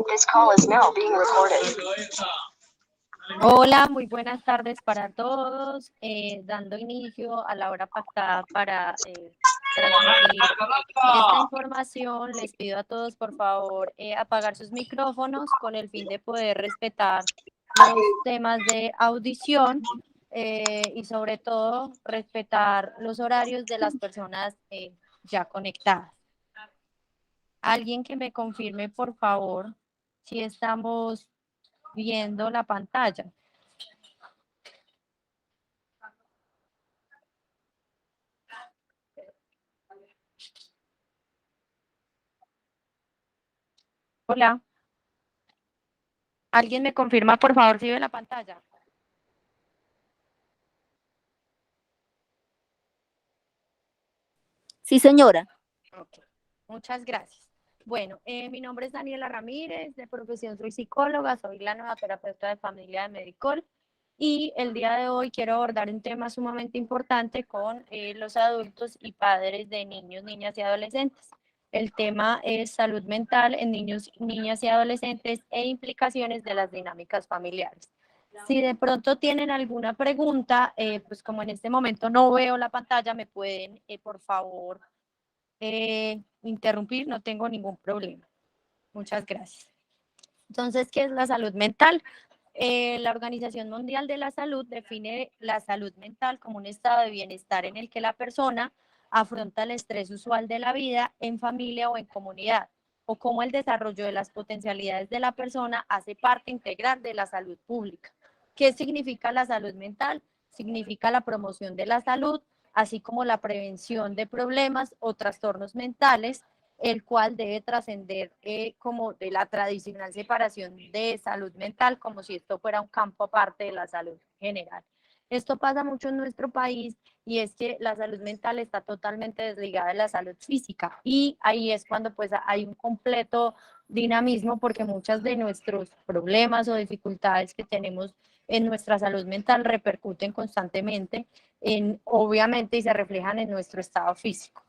This call is now being recorded. Hola, muy buenas tardes para todos. Dando inicio a la hora pactada para transmitir esta información, les pido a todos, por favor, apagar sus micrófonos con el fin de poder respetar los temas de audición y sobre todo respetar los horarios de las personas ya conectadas. Alguien que me confirme, por favor, si estamos viendo la pantalla. Hola. ¿Alguien me confirma, por favor, si ve la pantalla? Sí, señora. Ok, muchas gracias. Bueno, mi nombre es Daniela Ramírez, de profesión soy psicóloga, soy la nueva terapeuta de familia de Medicol y el día de hoy quiero abordar un tema sumamente importante con los adultos y padres de niños, niñas y adolescentes. El tema es salud mental en niños, niñas y adolescentes e implicaciones de las dinámicas familiares. Si de pronto tienen alguna pregunta, pues como en este momento no veo la pantalla, me pueden, por favor, interrumpir, no tengo ningún problema. Muchas gracias. Entonces, ¿qué es la salud mental? La Organización Mundial de la Salud define la salud mental como un estado de bienestar en el que la persona afronta el estrés usual de la vida en familia o en comunidad, o como el desarrollo de las potencialidades de la persona hace parte integral de la salud pública. ¿Qué significa la salud mental? Significa la promoción de la salud, así como la prevención de problemas o trastornos mentales, el cual debe trascender como de la tradicional separación de salud mental, como si esto fuera un campo aparte de la salud general. Esto pasa mucho en nuestro país y es que la salud mental está totalmente desligada de la salud física y ahí es cuando pues hay un completo dinamismo porque muchas de nuestros problemas o dificultades que tenemos en nuestra salud mental repercuten constantemente obviamente y se reflejan en nuestro estado físico.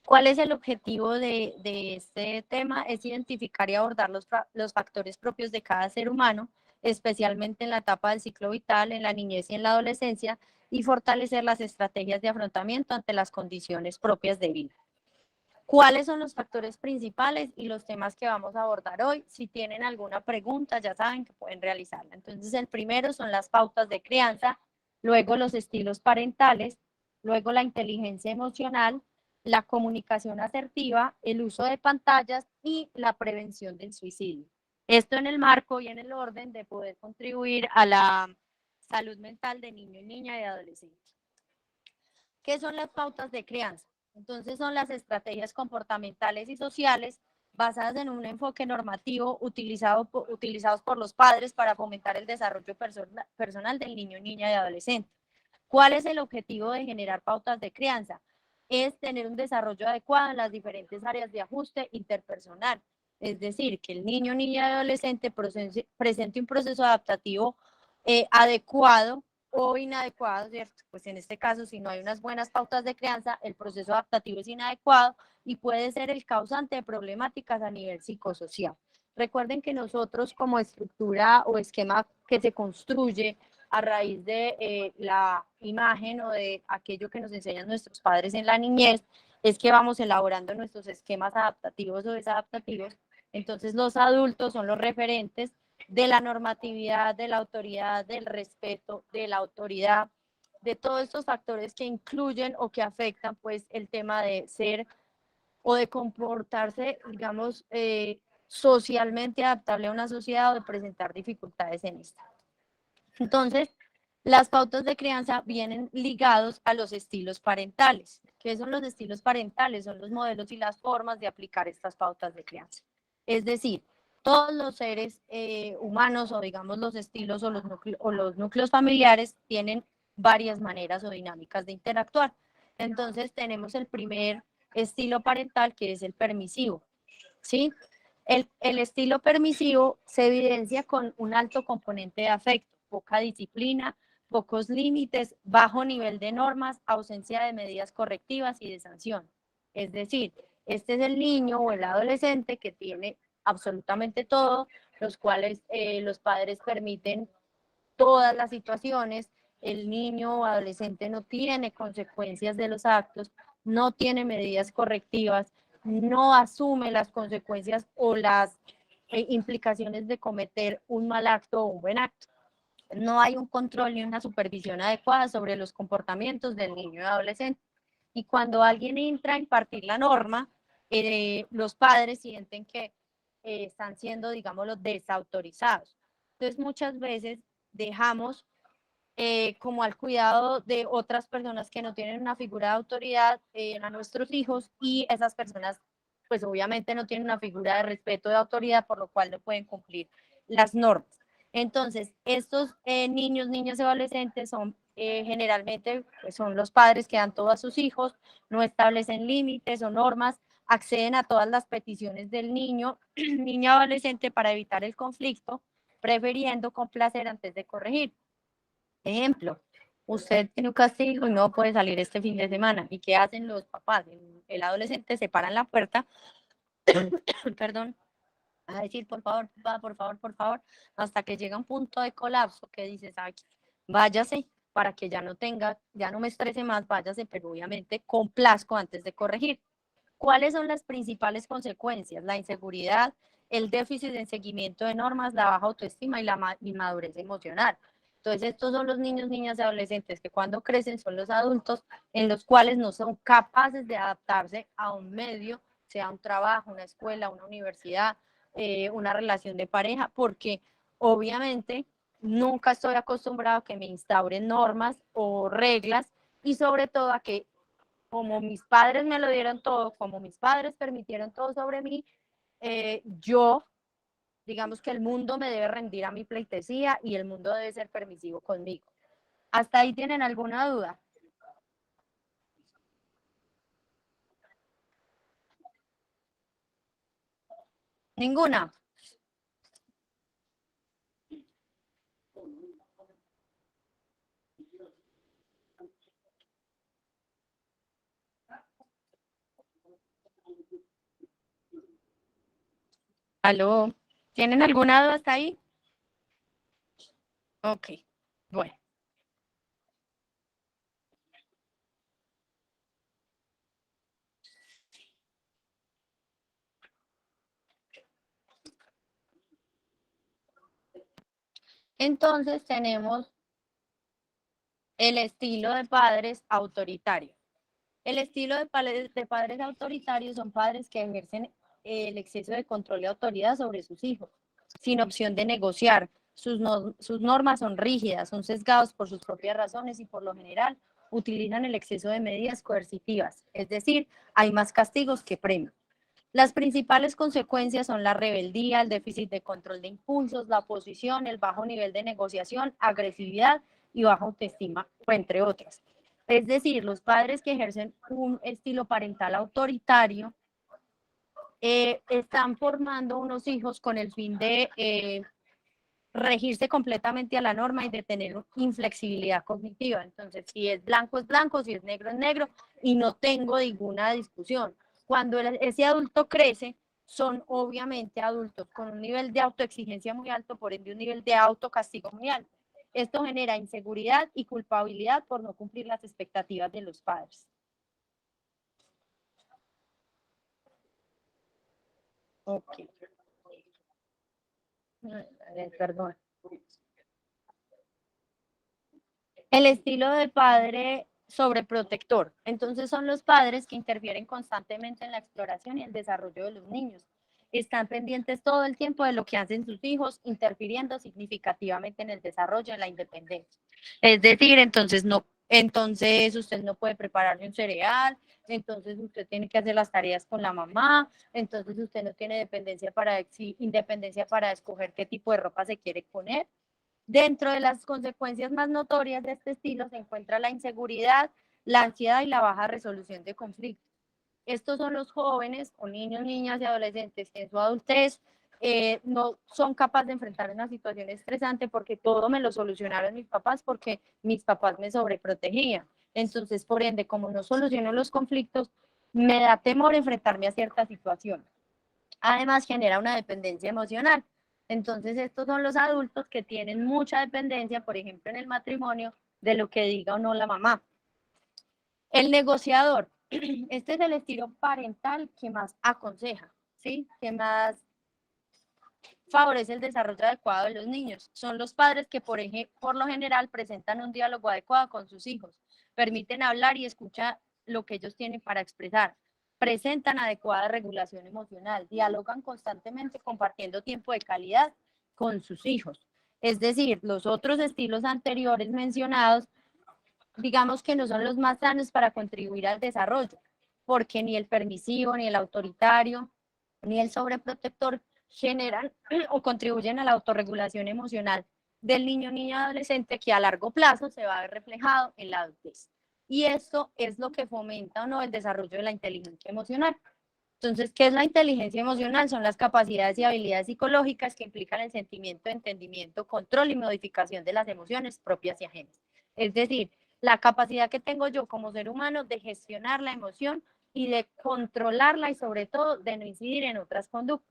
¿Cuál es el objetivo de este tema? Es identificar y abordar los factores propios de cada ser humano, especialmente en la etapa del ciclo vital, en la niñez y en la adolescencia, y fortalecer las estrategias de afrontamiento ante las condiciones propias de vida. ¿Cuáles son los factores principales y los temas que vamos a abordar hoy? Si tienen alguna pregunta, ya saben que pueden realizarla. Entonces, el primero son las pautas de crianza, luego los estilos parentales, luego la inteligencia emocional, la comunicación asertiva, el uso de pantallas y la prevención del suicidio. Esto en el marco y en el orden de poder contribuir a la salud mental de niño, niña y adolescente. ¿Qué son las pautas de crianza? Entonces son las estrategias comportamentales y sociales basadas en un enfoque normativo utilizados por los padres para fomentar el desarrollo personal del niño, niña y adolescente. ¿Cuál es el objetivo de generar pautas de crianza? Es tener un desarrollo adecuado en las diferentes áreas de ajuste interpersonal. Es decir, que el niño, niña y adolescente presente un proceso adaptativo adecuado o inadecuado, ¿cierto? Pues en este caso, si no hay unas buenas pautas de crianza, el proceso adaptativo es inadecuado y puede ser el causante de problemáticas a nivel psicosocial. Recuerden que nosotros como estructura o esquema que se construye a raíz de la imagen o de aquello que nos enseñan nuestros padres en la niñez, es que vamos elaborando nuestros esquemas adaptativos o desadaptativos. Entonces los adultos son los referentes de la normatividad, de la autoridad, del respeto, de la autoridad, de todos estos factores que incluyen o que afectan pues el tema de ser o de comportarse, digamos, socialmente adaptable a una sociedad o de presentar dificultades en esta. Entonces, las pautas de crianza vienen ligados a los estilos parentales. ¿Qué son los estilos parentales? Son los modelos y las formas de aplicar estas pautas de crianza. Es decir, todos los seres humanos o digamos los estilos o los núcleos familiares tienen varias maneras o dinámicas de interactuar. Entonces tenemos el primer estilo parental que es el permisivo, ¿sí? El estilo permisivo se evidencia con un alto componente de afecto, poca disciplina, pocos límites, bajo nivel de normas, ausencia de medidas correctivas y de sanción. Es decir, este es el niño o el adolescente que tiene absolutamente todo, los cuales los padres permiten todas las situaciones, el niño o adolescente no tiene consecuencias de los actos, no tiene medidas correctivas, no asume las consecuencias o las implicaciones de cometer un mal acto o un buen acto. No hay un control ni una supervisión adecuada sobre los comportamientos del niño y adolescente. Y cuando alguien entra a impartir la norma, los padres sienten que están siendo, digámoslo, desautorizados. Entonces, muchas veces dejamos como al cuidado de otras personas que no tienen una figura de autoridad a nuestros hijos, y esas personas pues obviamente no tienen una figura de respeto, de autoridad, por lo cual no pueden cumplir las normas. Entonces, estos niños, niñas y adolescentes son generalmente pues son los padres que dan todo a sus hijos, no establecen límites o normas, acceden a todas las peticiones del niño, niño adolescente para evitar el conflicto, prefiriendo complacer antes de corregir. Ejemplo, usted tiene un castigo y no puede salir este fin de semana. ¿Y qué hacen los papás? El adolescente se para en la puerta, perdón, a decir, por favor, papá, por favor, por favor, hasta que llega un punto de colapso que dices, aquí, váyase para que ya no tenga, ya no me estrese más, váyase, pero obviamente complazco antes de corregir. ¿Cuáles son las principales consecuencias? La inseguridad, el déficit en seguimiento de normas, la baja autoestima y la inmadurez emocional. Entonces, estos son los niños, niñas y adolescentes que cuando crecen son los adultos en los cuales no son capaces de adaptarse a un medio, sea un trabajo, una escuela, una universidad, una relación de pareja, porque obviamente nunca estoy acostumbrado a que me instauren normas o reglas, y sobre todo a que como mis padres me lo dieron todo, como mis padres permitieron todo sobre mí, yo, digamos que el mundo me debe rendir a mi pleitesía y el mundo debe ser permisivo conmigo. ¿Hasta ahí tienen alguna duda? ¿Ninguna? ¿Aló? ¿Tienen alguna duda hasta ahí? Ok, bueno. Entonces tenemos el estilo de padres autoritario. El estilo de padres autoritarios son padres que ejercen el exceso de control y autoridad sobre sus hijos, sin opción de negociar. Sus normas son rígidas, son sesgados por sus propias razones y por lo general utilizan el exceso de medidas coercitivas, es decir, hay más castigos que premios. Las principales consecuencias son la rebeldía, el déficit de control de impulsos, la oposición, el bajo nivel de negociación, agresividad y baja autoestima, entre otras. Es decir, los padres que ejercen un estilo parental autoritario están formando unos hijos con el fin de regirse completamente a la norma y de tener inflexibilidad cognitiva. Entonces, si es blanco, si es negro, y no tengo ninguna discusión. Cuando ese adulto crece, son obviamente adultos con un nivel de autoexigencia muy alto, por ende un nivel de autocastigo muy alto. Esto genera inseguridad y culpabilidad por no cumplir las expectativas de los padres. Ok. Perdón. El estilo de padre sobreprotector. Entonces son los padres que interfieren constantemente en la exploración y el desarrollo de los niños. Están pendientes todo el tiempo de lo que hacen sus hijos, interfiriendo significativamente en el desarrollo, en la independencia. Es decir, entonces usted no puede prepararle un cereal, entonces usted tiene que hacer las tareas con la mamá, entonces usted no tiene independencia para escoger qué tipo de ropa se quiere poner. Dentro de las consecuencias más notorias de este estilo se encuentra la inseguridad, la ansiedad y la baja resolución de conflictos. Estos son los jóvenes o niños, niñas y adolescentes que en su adultez no son capaces de enfrentar una situación estresante porque todo me lo solucionaron mis papás, porque mis papás me sobreprotegían. Entonces, por ende, como no soluciono los conflictos, me da temor enfrentarme a cierta situación. Además, genera una dependencia emocional. Entonces, estos son los adultos que tienen mucha dependencia, por ejemplo, en el matrimonio, de lo que diga o no la mamá. El negociador. Este es el estilo parental que más aconseja, ¿sí? Que más favorece el desarrollo adecuado de los niños. Son los padres que, por lo general, presentan un diálogo adecuado con sus hijos, permiten hablar y escuchar lo que ellos tienen para expresar, presentan adecuada regulación emocional, dialogan constantemente compartiendo tiempo de calidad con sus hijos. Es decir, los otros estilos anteriores mencionados, digamos que no son los más sanos para contribuir al desarrollo, porque ni el permisivo, ni el autoritario, ni el sobreprotector generan o contribuyen a la autorregulación emocional del niño, niña, adolescente, que a largo plazo se va a ver reflejado en la adultez. Y esto es lo que fomenta o no el desarrollo de la inteligencia emocional. Entonces, ¿qué es la inteligencia emocional? Son las capacidades y habilidades psicológicas que implican el sentimiento, entendimiento, control y modificación de las emociones propias y ajenas. Es decir, la capacidad que tengo yo como ser humano de gestionar la emoción y de controlarla y sobre todo de no incidir en otras conductas.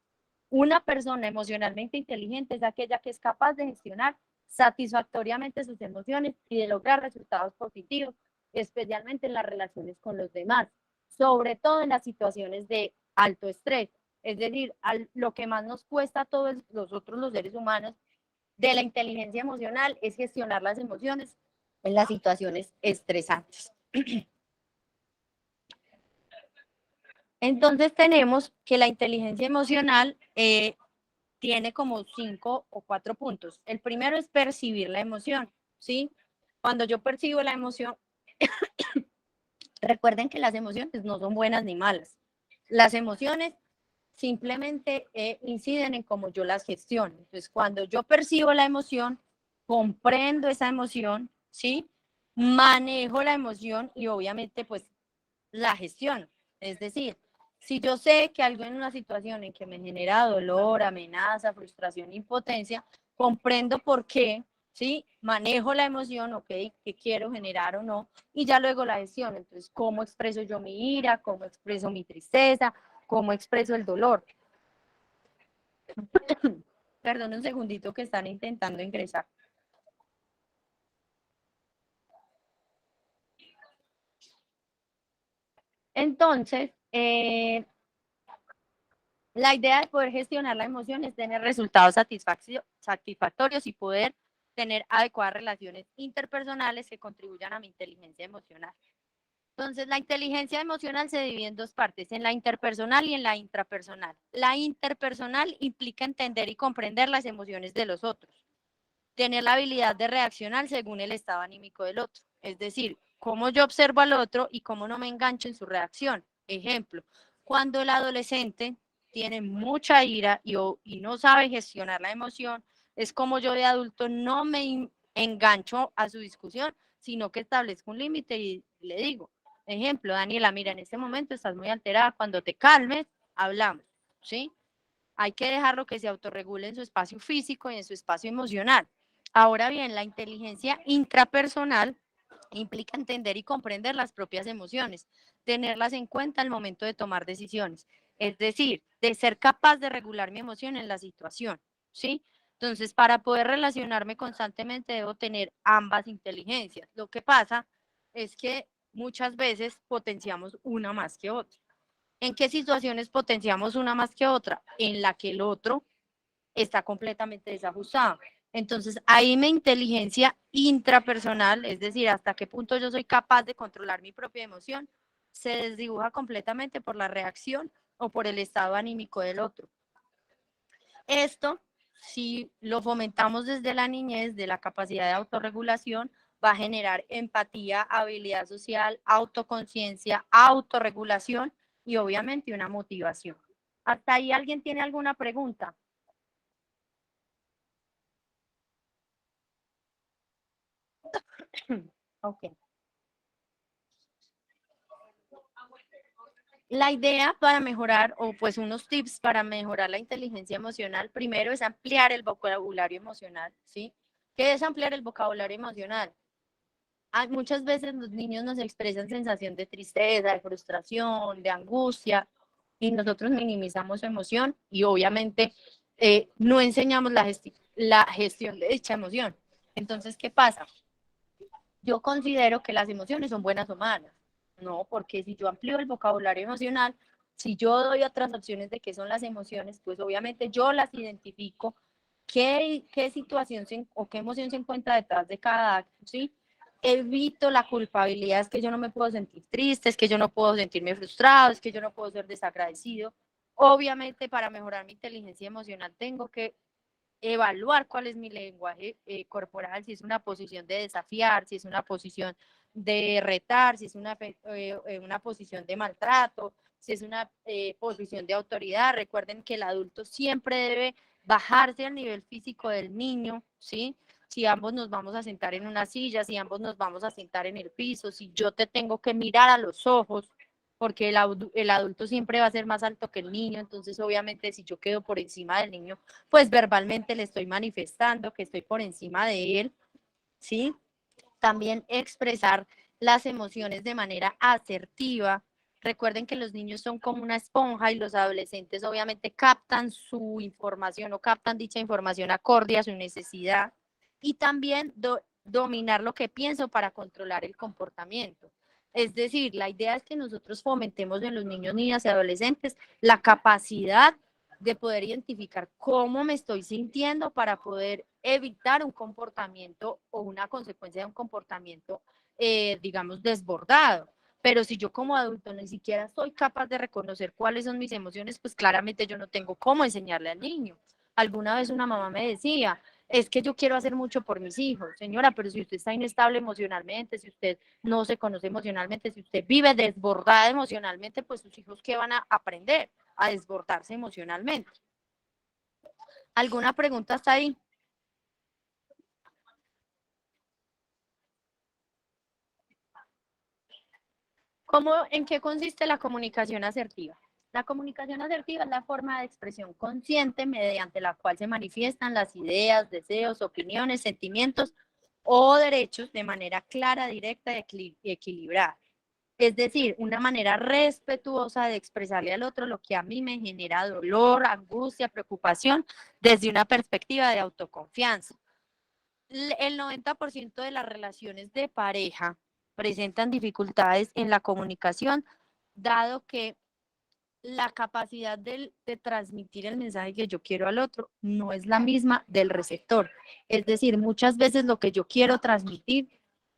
Una persona emocionalmente inteligente es aquella que es capaz de gestionar satisfactoriamente sus emociones y de lograr resultados positivos, especialmente en las relaciones con los demás, sobre todo en las situaciones de alto estrés. Es decir, lo que más nos cuesta a todos nosotros los seres humanos de la inteligencia emocional es gestionar las emociones en las situaciones estresantes. Entonces tenemos que la inteligencia emocional tiene como 5 o 4 puntos. El primero es percibir la emoción, ¿sí? Cuando yo percibo la emoción, recuerden que las emociones no son buenas ni malas. Las emociones simplemente inciden en cómo yo las gestiono. Entonces, cuando yo percibo la emoción, comprendo esa emoción, ¿sí? Manejo la emoción y obviamente pues la gestiono. Es decir, si yo sé que algo en una situación en que me genera dolor, amenaza, frustración, impotencia, comprendo por qué, ¿sí? Manejo la emoción, ok, qué quiero generar o no, y ya luego la gestiono. Entonces, ¿cómo expreso yo mi ira? ¿Cómo expreso mi tristeza? ¿Cómo expreso el dolor? Perdón un segundito que están intentando ingresar. Entonces, la idea de poder gestionar la emoción es tener resultados satisfactorios y poder tener adecuadas relaciones interpersonales que contribuyan a mi inteligencia emocional. Entonces, la inteligencia emocional se divide en dos partes, en la interpersonal y en la intrapersonal. La interpersonal implica entender y comprender las emociones de los otros, tener la habilidad de reaccionar según el estado anímico del otro, es decir, cómo yo observo al otro y cómo no me engancho en su reacción. Ejemplo, cuando el adolescente tiene mucha ira y no sabe gestionar la emoción, es como yo de adulto no me engancho a su discusión, sino que establezco un límite y le digo, ejemplo, Daniela, mira, en este momento estás muy alterada, cuando te calmes, hablamos, ¿sí? Hay que dejarlo que se autorregule en su espacio físico y en su espacio emocional. Ahora bien, la inteligencia intrapersonal implica entender y comprender las propias emociones, tenerlas en cuenta al momento de tomar decisiones, es decir, de ser capaz de regular mi emoción en la situación, ¿sí? Entonces, para poder relacionarme constantemente debo tener ambas inteligencias. Lo que pasa es que muchas veces potenciamos una más que otra. ¿En qué situaciones potenciamos una más que otra? En la que el otro está completamente desajustado. Entonces, ahí mi inteligencia intrapersonal, es decir, hasta qué punto yo soy capaz de controlar mi propia emoción, se desdibuja completamente por la reacción o por el estado anímico del otro. Esto, si lo fomentamos desde la niñez, de la capacidad de autorregulación, va a generar empatía, habilidad social, autoconciencia, autorregulación y obviamente una motivación. ¿Hasta ahí alguien tiene alguna pregunta? Ok. La idea para mejorar, o pues unos tips para mejorar la inteligencia emocional, primero es ampliar el vocabulario emocional, ¿sí? ¿Qué es ampliar el vocabulario emocional? Muchas veces los niños nos expresan sensación de tristeza, de frustración, de angustia, y nosotros minimizamos su emoción y obviamente no enseñamos la gestión de dicha emoción. Entonces, ¿qué pasa? Yo considero que las emociones son buenas o malas, no, porque si yo amplío el vocabulario emocional, si yo doy otras opciones de qué son las emociones, pues obviamente yo las identifico, qué situación o qué emoción se encuentra detrás de cada acto, ¿sí? Evito la culpabilidad, es que yo no me puedo sentir triste, es que yo no puedo sentirme frustrado, es que yo no puedo ser desagradecido. Obviamente, para mejorar mi inteligencia emocional, tengo que evaluar cuál es mi lenguaje corporal, si es una posición de desafiar, si es una posición de retar, si es una posición de maltrato, si es una posición de autoridad. Recuerden que el adulto siempre debe bajarse al nivel físico del niño, ¿sí? Si ambos nos vamos a sentar en una silla, si ambos nos vamos a sentar en el piso, si yo te tengo que mirar a los ojos, porque el adulto siempre va a ser más alto que el niño, entonces obviamente si yo quedo por encima del niño, pues verbalmente le estoy manifestando que estoy por encima de él, ¿sí? También expresar las emociones de manera asertiva. Recuerden que los niños son como una esponja y los adolescentes obviamente captan su información o captan dicha información acorde a su necesidad. Y también dominar lo que pienso para controlar el comportamiento. Es decir, la idea es que nosotros fomentemos en los niños, niñas y adolescentes la capacidad de poder identificar cómo me estoy sintiendo para poder evitar un comportamiento o una consecuencia de un comportamiento, digamos, desbordado. Pero si yo como adulto ni siquiera soy capaz de reconocer cuáles son mis emociones, pues claramente yo no tengo cómo enseñarle al niño. Alguna vez una mamá me decía, es que yo quiero hacer mucho por mis hijos. Señora, pero si usted está inestable emocionalmente, si usted no se conoce emocionalmente, si usted vive desbordada emocionalmente, pues sus hijos, ¿qué van a aprender? A desbordarse emocionalmente. ¿Alguna pregunta hasta ahí? ¿En qué consiste la comunicación asertiva? La comunicación asertiva es la forma de expresión consciente mediante la cual se manifiestan las ideas, deseos, opiniones, sentimientos o derechos de manera clara, directa y equilibrada. Es decir, una manera respetuosa de expresarle al otro lo que a mí me genera dolor, angustia, preocupación, desde una perspectiva de autoconfianza. El 90% de las relaciones de pareja presentan dificultades en la comunicación, dado que la capacidad de transmitir el mensaje que yo quiero al otro no es la misma del receptor. Es decir, muchas veces lo que yo quiero transmitir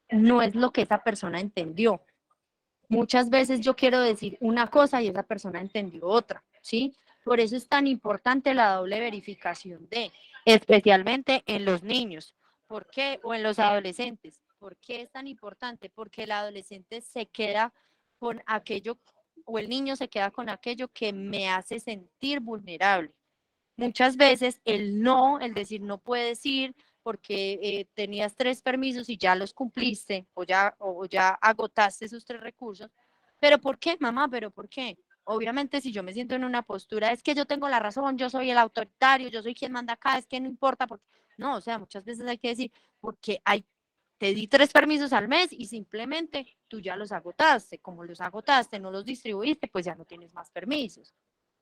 no es lo que esa persona entendió. Muchas veces yo quiero decir una cosa y esa persona entendió otra, ¿sí? Por eso es tan importante la doble verificación especialmente en los niños. ¿Por qué? O en los adolescentes. ¿Por qué es tan importante? Porque el adolescente se queda con aquello, o el niño se queda con aquello que me hace sentir vulnerable. Muchas veces el no, el decir no puedes ir porque tenías 3 permisos y ya los cumpliste o ya agotaste esos 3 recursos. ¿Pero por qué, mamá? ¿Pero por qué? Obviamente si yo me siento en una postura, es que yo tengo la razón, yo soy el autoritario, yo soy quien manda acá, es que no importa. Porque... No, o sea, muchas veces hay que decir, porque te di 3 permisos al mes y simplemente tú ya los agotaste. Como los agotaste, no los distribuiste, pues ya no tienes más permisos,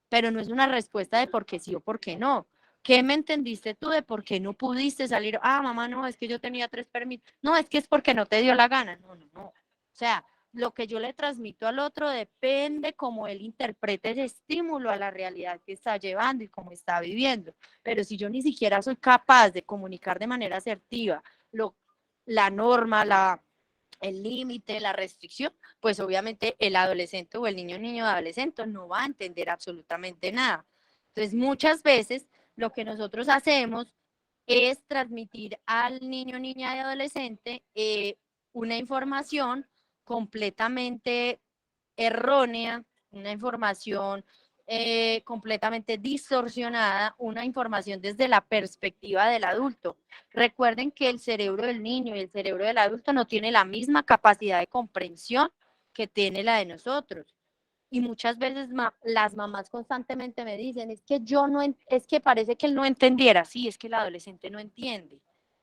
pero no es una respuesta de por qué sí o por qué no. ¿Qué me entendiste tú de por qué no pudiste salir? Ah, mamá, no, es que yo tenía 3 permisos. No, es que es porque no te dio la gana. No, no, no. O sea, lo que yo le transmito al otro depende cómo él interprete ese estímulo a la realidad que está llevando y cómo está viviendo. Pero si yo ni siquiera soy capaz de comunicar de manera asertiva la norma, el límite, la restricción, pues obviamente el adolescente o el niño adolescente no va a entender absolutamente nada. Entonces, muchas veces lo que nosotros hacemos es transmitir al niño, niña y adolescente una información completamente errónea, una información completamente distorsionada, una información desde la perspectiva del adulto. Recuerden que el cerebro del niño y el cerebro del adulto no tiene la misma capacidad de comprensión que tiene la de nosotros. Y muchas veces las mamás constantemente me dicen, es que yo no, es que parece que él no entendiera. Sí, es que el adolescente no entiende,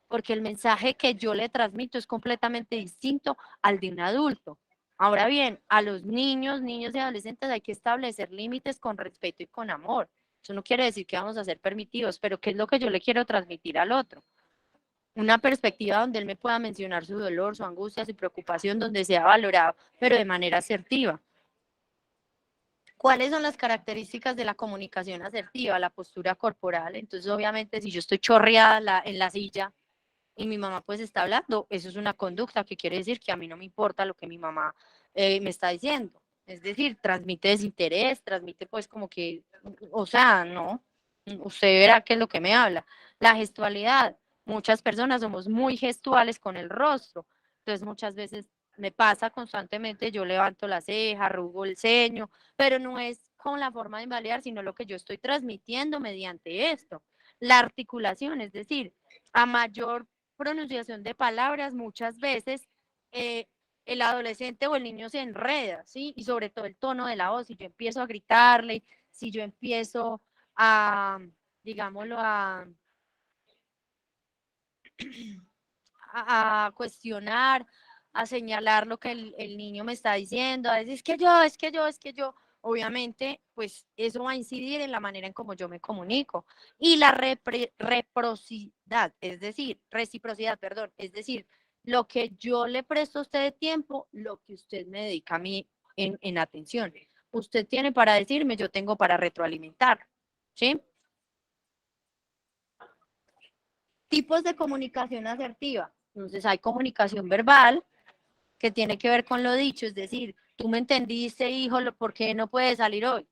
porque el mensaje que yo le transmito es completamente distinto al de un adulto. Ahora bien, a los niños y adolescentes hay que establecer límites con respeto y con amor. Eso no quiere decir que vamos a ser permitidos, pero ¿qué es lo que yo le quiero transmitir al otro? Una perspectiva donde él me pueda mencionar su dolor, su angustia, su preocupación, donde sea valorado, pero de manera asertiva. ¿Cuáles son las características de la comunicación asertiva? La postura corporal. Entonces, obviamente, si yo estoy chorreada en la silla y mi mamá pues está hablando, eso es una conducta que quiere decir que a mí no me importa lo que mi mamá me está diciendo. Es decir, transmite desinterés, transmite pues como que, o sea, no, usted verá qué es lo que me habla. La gestualidad, muchas personas somos muy gestuales con el rostro, entonces muchas veces me pasa constantemente, yo levanto la ceja, arrugo el ceño, pero no es con la forma de invalidar, sino lo que yo estoy transmitiendo mediante esto. La articulación, es decir, a mayor pronunciación de palabras, muchas veces el adolescente o el niño se enreda, ¿sí? Y sobre todo el tono de la voz, si yo empiezo a gritarle, si yo empiezo a, digámoslo, a cuestionar, a señalar lo que el niño me está diciendo, a decir, es que yo, obviamente, pues eso va a incidir en la manera en cómo yo me comunico. Y la reciprocidad, perdón, es decir, lo que yo le presto a usted de tiempo, lo que usted me dedica a mí en atención. Usted tiene para decirme, yo tengo para retroalimentar, ¿sí? Tipos de comunicación asertiva. Entonces hay comunicación verbal, que tiene que ver con lo dicho, es decir, tú me entendiste, hijo, ¿por qué no puedes salir hoy?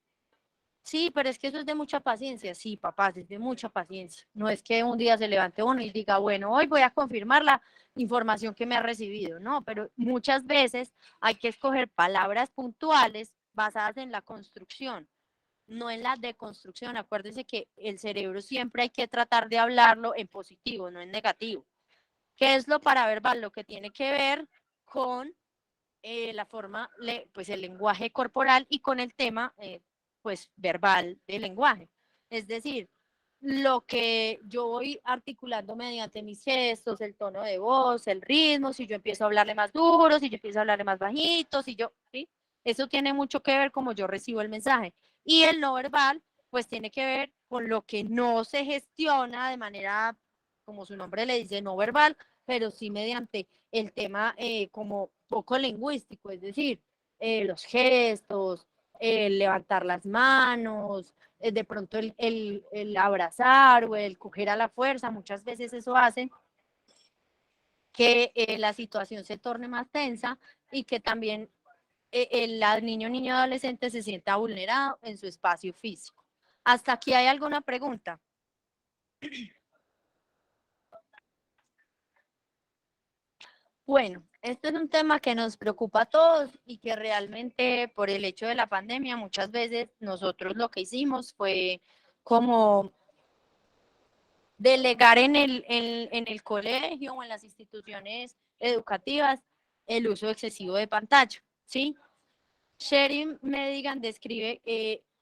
Sí, pero es que eso es de mucha paciencia. Sí, papá, es de mucha paciencia. No es que un día se levante uno y diga, bueno, hoy voy a confirmar la información que me ha recibido. No, pero muchas veces hay que escoger palabras puntuales basadas en la construcción, no en la deconstrucción. Acuérdense que el cerebro siempre hay que tratar de hablarlo en positivo, no en negativo. ¿Qué es lo paraverbal? Lo que tiene que ver con la forma, pues el lenguaje corporal y con el tema, pues verbal del lenguaje. Es decir, lo que yo voy articulando mediante mis gestos, el tono de voz, el ritmo, si yo empiezo a hablarle más duro, si yo empiezo a hablarle más bajito, si yo, ¿sí? Eso tiene mucho que ver como yo recibo el mensaje. Y el no verbal, pues tiene que ver con lo que no se gestiona de manera, como su nombre le dice, no verbal, pero sí mediante el tema como poco lingüístico, es decir, los gestos, el levantar las manos, de pronto el abrazar o el coger a la fuerza, muchas veces eso hace que la situación se torne más tensa y que también el niño adolescente se sienta vulnerado en su espacio físico. ¿Hasta aquí hay alguna pregunta? Bueno, este es un tema que nos preocupa a todos y que realmente por el hecho de la pandemia muchas veces nosotros lo que hicimos fue como delegar en el colegio o en las instituciones educativas el uso excesivo de pantalla, ¿sí? Sherry Medigan describe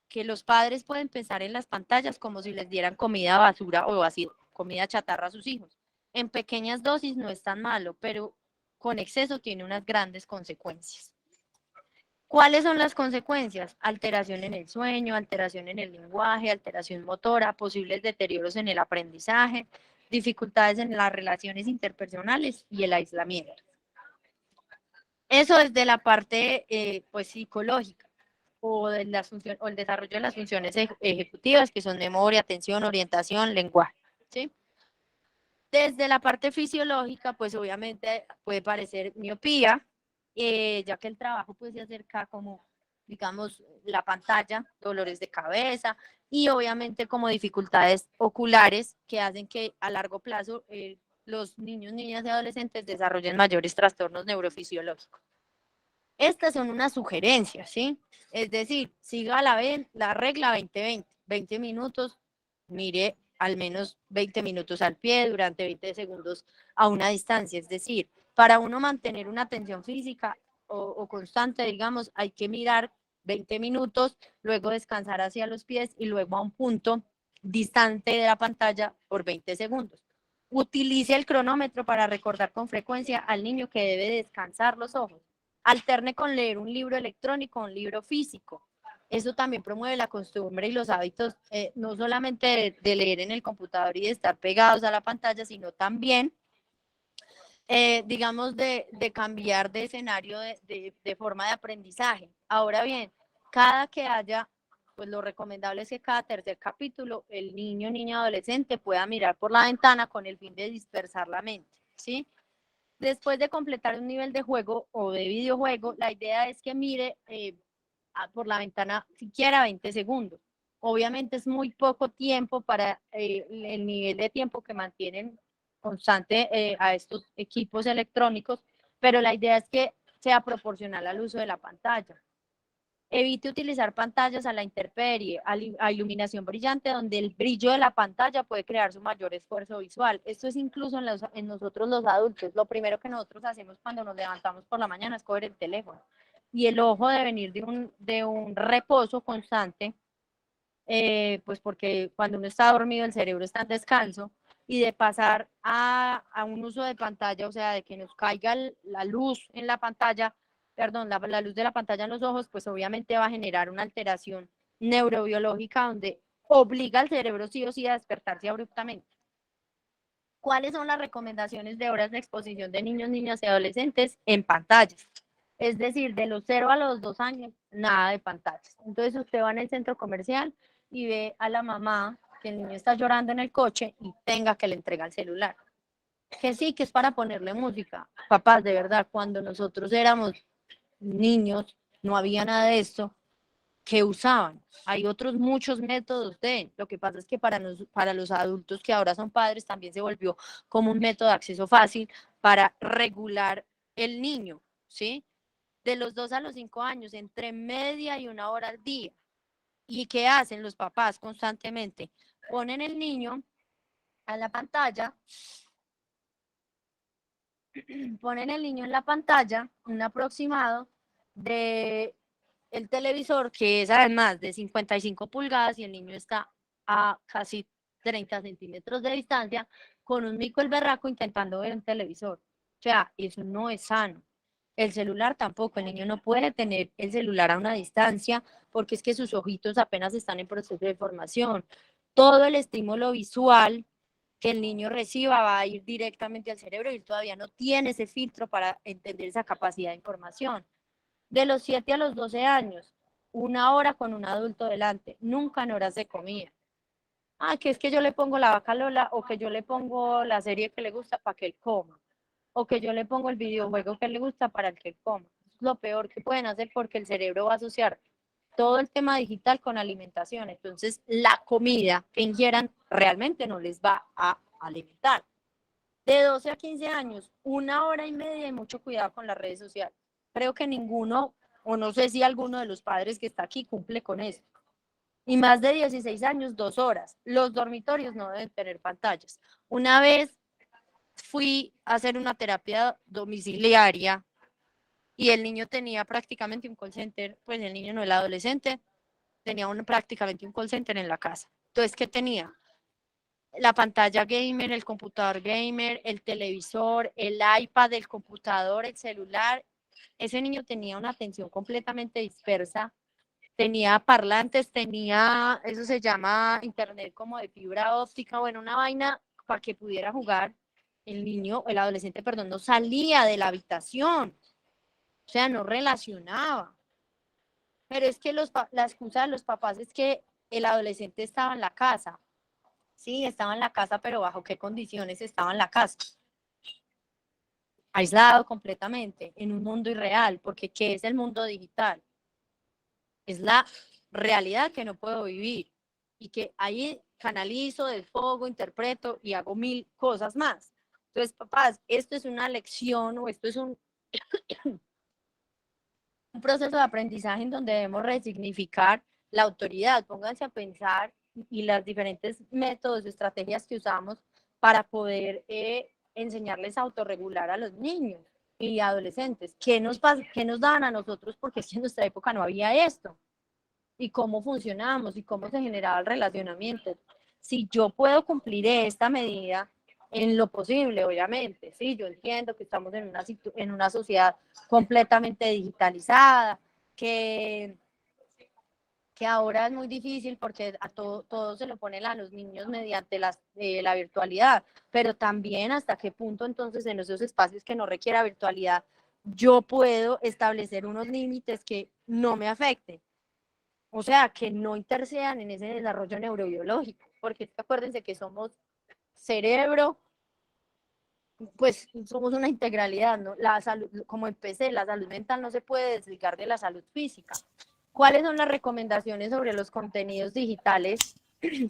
que los padres pueden pensar en las pantallas como si les dieran comida basura o así, comida chatarra a sus hijos. En pequeñas dosis no es tan malo, pero con exceso tiene unas grandes consecuencias. ¿Cuáles son las consecuencias? Alteración en el sueño, alteración en el lenguaje, alteración motora, posibles deterioros en el aprendizaje, dificultades en las relaciones interpersonales y el aislamiento. Eso es de la parte pues psicológica o, de las o el desarrollo de las funciones ejecutivas que son memoria, atención, orientación, lenguaje. ¿Sí? Desde la parte fisiológica, pues obviamente puede parecer miopía, ya que el trabajo pues se acerca como, digamos, la pantalla, dolores de cabeza y obviamente como dificultades oculares que hacen que a largo plazo los niños, niñas y adolescentes desarrollen mayores trastornos neurofisiológicos. Estas son unas sugerencias, ¿sí? Es decir, siga la regla 20-20, 20 minutos, mire al menos 20 minutos al pie durante 20 segundos a una distancia. Es decir, para uno mantener una atención física o constante, digamos, hay que mirar 20 minutos, luego descansar hacia los pies y luego a un punto distante de la pantalla por 20 segundos. Utilice el cronómetro para recordar con frecuencia al niño que debe descansar los ojos. alterne con leer un libro electrónico o un libro físico. Eso también promueve la costumbre y los hábitos, no solamente de leer en el computador y de estar pegados a la pantalla, sino también, digamos, de cambiar de escenario de forma de aprendizaje. Ahora bien, cada que haya, pues lo recomendable es que cada tercer capítulo el niño, niña, adolescente pueda mirar por la ventana con el fin de dispersar la mente, ¿sí? Después de completar un nivel de juego o de videojuego, la idea es que mire por la ventana siquiera 20 segundos. Obviamente es muy poco tiempo para el nivel de tiempo que mantienen constante a estos equipos electrónicos, pero la idea es que sea proporcional al uso de la pantalla. Evite utilizar pantallas a la intemperie, a iluminación brillante, donde el brillo de la pantalla puede crear su mayor esfuerzo visual. Esto es incluso en nosotros los adultos. Lo primero que nosotros hacemos cuando nos levantamos por la mañana es coger el teléfono. Y el ojo debe venir de un reposo constante, pues porque cuando uno está dormido el cerebro está en descanso, y de pasar a un uso de pantalla, o sea, de que nos caiga la luz en la pantalla, perdón, la luz de la pantalla en los ojos, pues obviamente va a generar una alteración neurobiológica donde obliga al cerebro sí o sí a despertarse abruptamente. ¿Cuáles son las recomendaciones de horas de exposición de niños, niñas y adolescentes en pantallas? Es decir, de los 0 a los 2 años, nada de pantallas. Entonces usted va en el centro comercial y ve a la mamá que el niño está llorando en el coche y tenga que le entrega el celular. Que sí, que es para ponerle música. Papás, de verdad, cuando nosotros éramos niños, no había nada de esto que usaban. Hay otros muchos métodos de, lo que pasa es que para los adultos que ahora son padres también se volvió como un método de acceso fácil para regular el niño, ¿sí? De los 2 a los 5 años, entre media y 1 hora al día. ¿Y qué hacen los papás constantemente? Ponen el niño a la pantalla, ponen el niño en la pantalla, un aproximado de el televisor, que es además de 55 pulgadas y el niño está a casi 30 centímetros de distancia, con un mico el berraco intentando ver un televisor. O sea, eso no es sano. El celular tampoco, el niño no puede tener el celular a una distancia porque es que sus ojitos apenas están en proceso de formación. Todo el estímulo visual que el niño reciba va a ir directamente al cerebro y él todavía no tiene ese filtro para entender esa capacidad de información. De los 7 a los 12 años, 1 hora con un adulto delante, nunca en horas de comida. Ah, que es que yo le pongo la vaca Lola o que yo le pongo la serie que le gusta para que él coma. O que yo le pongo el videojuego que le gusta para el que él coma. Es lo peor que pueden hacer porque el cerebro va a asociar todo el tema digital con alimentación. Entonces, la comida que ingieran realmente no les va a alimentar. De 12 a 15 años, 1 hora y media y mucho cuidado con las redes sociales. Creo que ninguno, o no sé si alguno de los padres que está aquí cumple con eso. Y más de 16 años, 2 horas. Los dormitorios no deben tener pantallas. Una vez fui a hacer una terapia domiciliaria y el niño tenía prácticamente un call center, pues el niño no, el adolescente, tenía prácticamente un call center en la casa. Entonces, ¿qué tenía? La pantalla gamer, el computador gamer, el televisor, el iPad, el computador, el celular. Ese niño tenía una atención completamente dispersa, tenía parlantes, tenía, eso se llama internet como de fibra óptica, bueno, una vaina para que pudiera jugar. El niño, el adolescente, perdón, no salía de la habitación, o sea, no relacionaba. Pero es que la excusa de los papás es que el adolescente estaba en la casa. Sí, estaba en la casa, pero ¿bajo qué condiciones estaba en la casa? Aislado completamente, en un mundo irreal, porque ¿qué es el mundo digital? Es la realidad que no puedo vivir y que ahí canalizo, desfogo, interpreto y hago mil cosas más. Entonces, papás, esto es una lección o esto es un proceso de aprendizaje en donde debemos resignificar la autoridad. Pónganse a pensar y las diferentes métodos, estrategias que usamos para poder enseñarles a autorregular a los niños y adolescentes. ¿Qué nos daban a nosotros? Porque es que en nuestra época no había esto. Y cómo funcionamos y cómo se generaba el relacionamiento. Si yo puedo cumplir esta medida en lo posible, obviamente, sí, yo entiendo que estamos en una sociedad completamente digitalizada, que ahora es muy difícil porque a todo se lo ponen a los niños mediante la virtualidad, pero también hasta qué punto entonces en esos espacios que no requiera virtualidad yo puedo establecer unos límites que no me afecten, o sea, que no intercedan en ese desarrollo neurobiológico, porque acuérdense que somos cerebro, pues somos una integralidad, ¿no? La salud, como empecé, la salud mental no se puede desligar de la salud física. ¿Cuáles son las recomendaciones sobre los contenidos digitales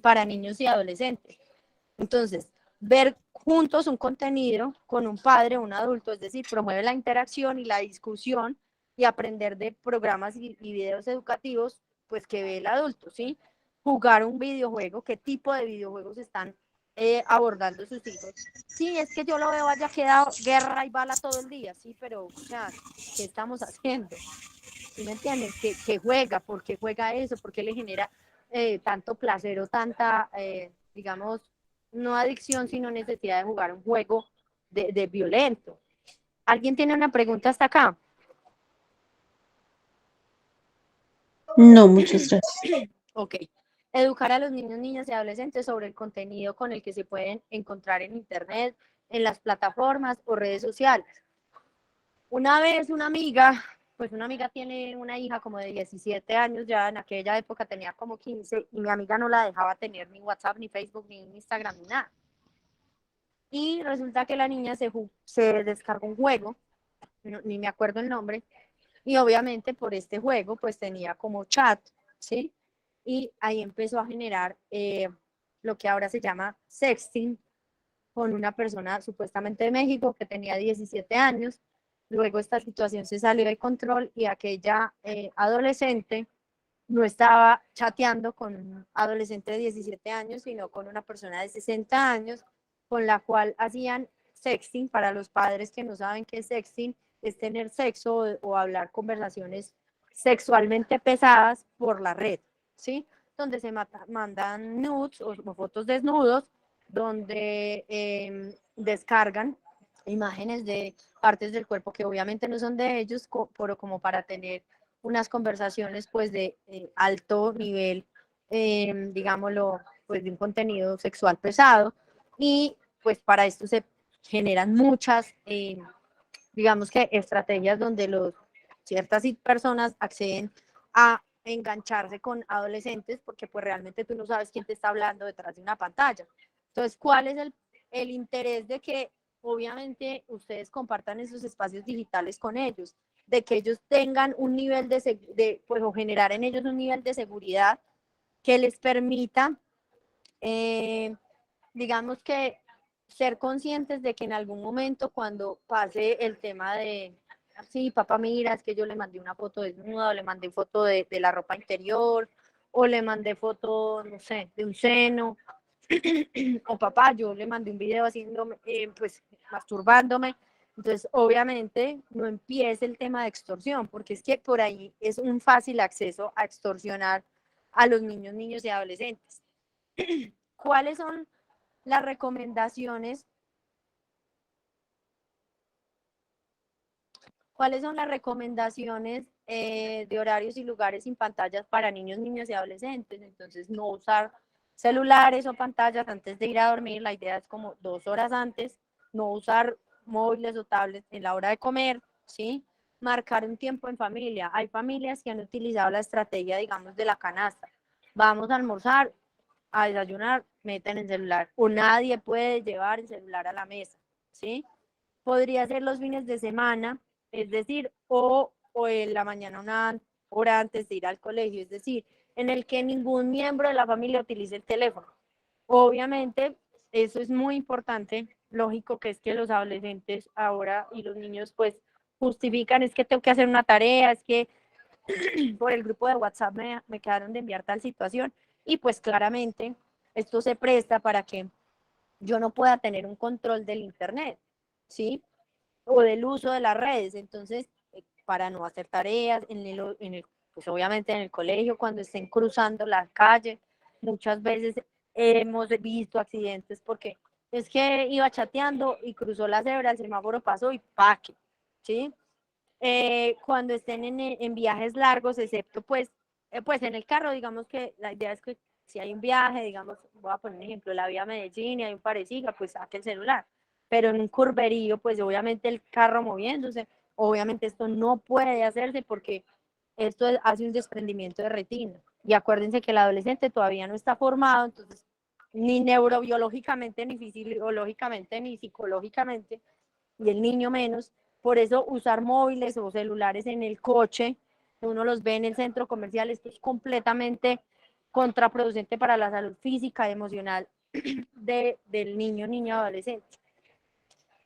para niños y adolescentes? Entonces, ver juntos un contenido con un padre o un adulto, es decir, promueve la interacción y la discusión y aprender de programas y videos educativos, pues que ve el adulto, ¿sí? Jugar un videojuego, qué tipo de videojuegos están abordando sus hijos. Sí, es que yo lo veo haya quedado guerra y bala todo el día, sí, pero, o sea, ¿qué estamos haciendo? ¿Sí me entienden? Que juega, ¿por qué juega eso? ¿Por qué le genera tanto placer o tanta, digamos, no adicción, sino necesidad de jugar un juego de violento? ¿Alguien tiene una pregunta hasta acá? No, muchas gracias. Ok. Educar a los niños, niñas y adolescentes sobre el contenido con el que se pueden encontrar en Internet, en las plataformas o redes sociales. Una vez una amiga, pues una amiga tiene una hija como de 17 años, ya en aquella época tenía como 15, y mi amiga no la dejaba tener ni WhatsApp, ni Facebook, ni Instagram, ni nada. Y resulta que la niña se descargó un juego, ni me acuerdo el nombre, y obviamente por este juego pues tenía como chat, ¿sí? Y ahí empezó a generar lo que ahora se llama sexting con una persona supuestamente de México que tenía 17 años. Luego esta situación se salió de control y aquella adolescente no estaba chateando con un adolescente de 17 años, sino con una persona de 60 años, con la cual hacían sexting. Para los padres que no saben qué es sexting, es tener sexo o hablar conversaciones sexualmente pesadas por la red, ¿sí? Donde se mandan nudes o fotos desnudos, donde descargan imágenes de partes del cuerpo que obviamente no son de ellos, pero como para tener unas conversaciones pues de alto nivel, digámoslo, pues de un contenido sexual pesado, y pues para esto se generan muchas, digamos que estrategias donde ciertas personas acceden a engancharse con adolescentes porque pues realmente tú no sabes quién te está hablando detrás de una pantalla. Entonces, ¿cuál es el interés de que obviamente ustedes compartan esos espacios digitales con ellos? De que ellos tengan un nivel pues, o generar en ellos un nivel de seguridad que les permita, digamos que, ser conscientes de que en algún momento cuando pase el tema de, sí, papá, mira, es que yo le mandé una foto desnuda, o le mandé foto de la ropa interior, o le mandé foto, no sé, de un seno, o papá, yo le mandé un video haciéndome, pues, masturbándome. Entonces, obviamente, no empiece el tema de extorsión, porque es que por ahí es un fácil acceso a extorsionar a los niños y adolescentes. ¿Cuáles son las recomendaciones? ¿Cuáles son las recomendaciones de horarios y lugares sin pantallas para niños, niñas y adolescentes? Entonces, no usar celulares o pantallas antes de ir a dormir. La idea es como 2 horas antes, no usar móviles o tablets en la hora de comer, ¿sí? Marcar un tiempo en familia. Hay familias que han utilizado la estrategia, digamos, de la canasta. Vamos a almorzar, a desayunar, meten el celular. O nadie puede llevar el celular a la mesa, ¿sí? Podría ser los fines de semana, es decir, o en la mañana una hora antes de ir al colegio, es decir, en el que ningún miembro de la familia utilice el teléfono. Obviamente, eso es muy importante, lógico que es que los adolescentes ahora y los niños pues justifican, es que tengo que hacer una tarea, es que por el grupo de WhatsApp me quedaron de enviar tal situación, y pues claramente esto se presta para que yo no pueda tener un control del Internet, ¿sí? O del uso de las redes. Entonces, para no hacer tareas, pues obviamente en el colegio, cuando estén cruzando la calle, muchas veces hemos visto accidentes porque es que iba chateando y cruzó la cebra, el semáforo pasó y paque, ¿sí? Cuando estén en viajes largos, excepto pues en el carro, digamos que la idea es que si hay un viaje, digamos, voy a poner un ejemplo, la vía Medellín y hay un parecida, pues saque el celular. Pero en un curverío, pues obviamente el carro moviéndose, obviamente esto no puede hacerse porque esto hace un desprendimiento de retina. Y acuérdense que el adolescente todavía no está formado, entonces ni neurobiológicamente, ni fisiológicamente, ni psicológicamente, y el niño menos. Por eso usar móviles o celulares en el coche, uno los ve en el centro comercial, esto es completamente contraproducente para la salud física y emocional del niño, niña, adolescente.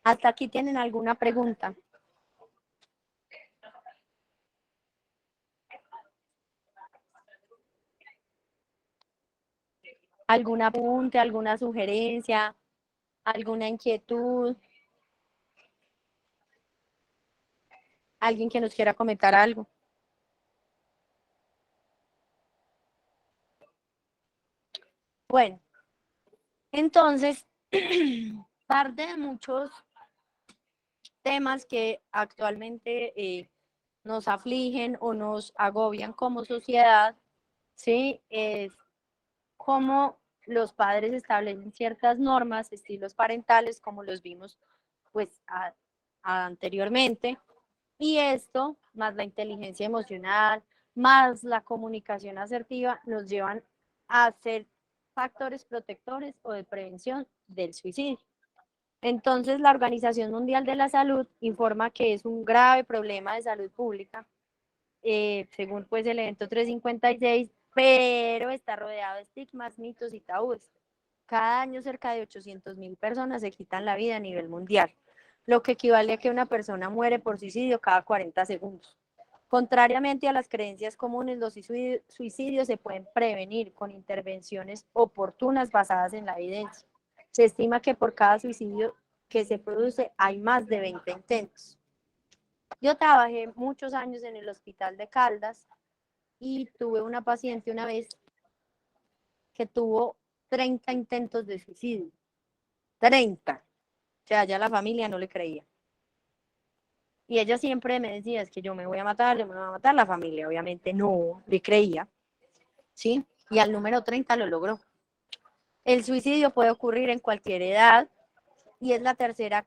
¿Hasta aquí tienen alguna pregunta? ¿Alguna pregunta, alguna sugerencia, alguna inquietud? ¿Alguien que nos quiera comentar algo? Bueno, entonces, parte de muchos temas que actualmente nos afligen o nos agobian como sociedad, ¿sí? Es cómo los padres establecen ciertas normas, estilos parentales, como los vimos pues anteriormente, y esto, más la inteligencia emocional, más la comunicación asertiva, nos llevan a ser factores protectores o de prevención del suicidio. Entonces, la Organización Mundial de la Salud informa que es un grave problema de salud pública, según pues el evento 356, pero está rodeado de estigmas, mitos y tabúes. Cada año cerca de 800.000 personas se quitan la vida a nivel mundial, lo que equivale a que una persona muere por suicidio cada 40 segundos. Contrariamente a las creencias comunes, los suicidios se pueden prevenir con intervenciones oportunas basadas en la evidencia. Se estima que por cada suicidio que se produce hay más de 20 intentos. Yo trabajé muchos años en el hospital de Caldas y tuve una paciente una vez que tuvo 30 intentos de suicidio. 30. O sea, ya la familia no le creía. Y ella siempre me decía, es que yo me voy a matar, yo me voy a matar. La familia obviamente no le creía, ¿sí? Y al número 30 lo logró. El suicidio puede ocurrir en cualquier edad y es la tercera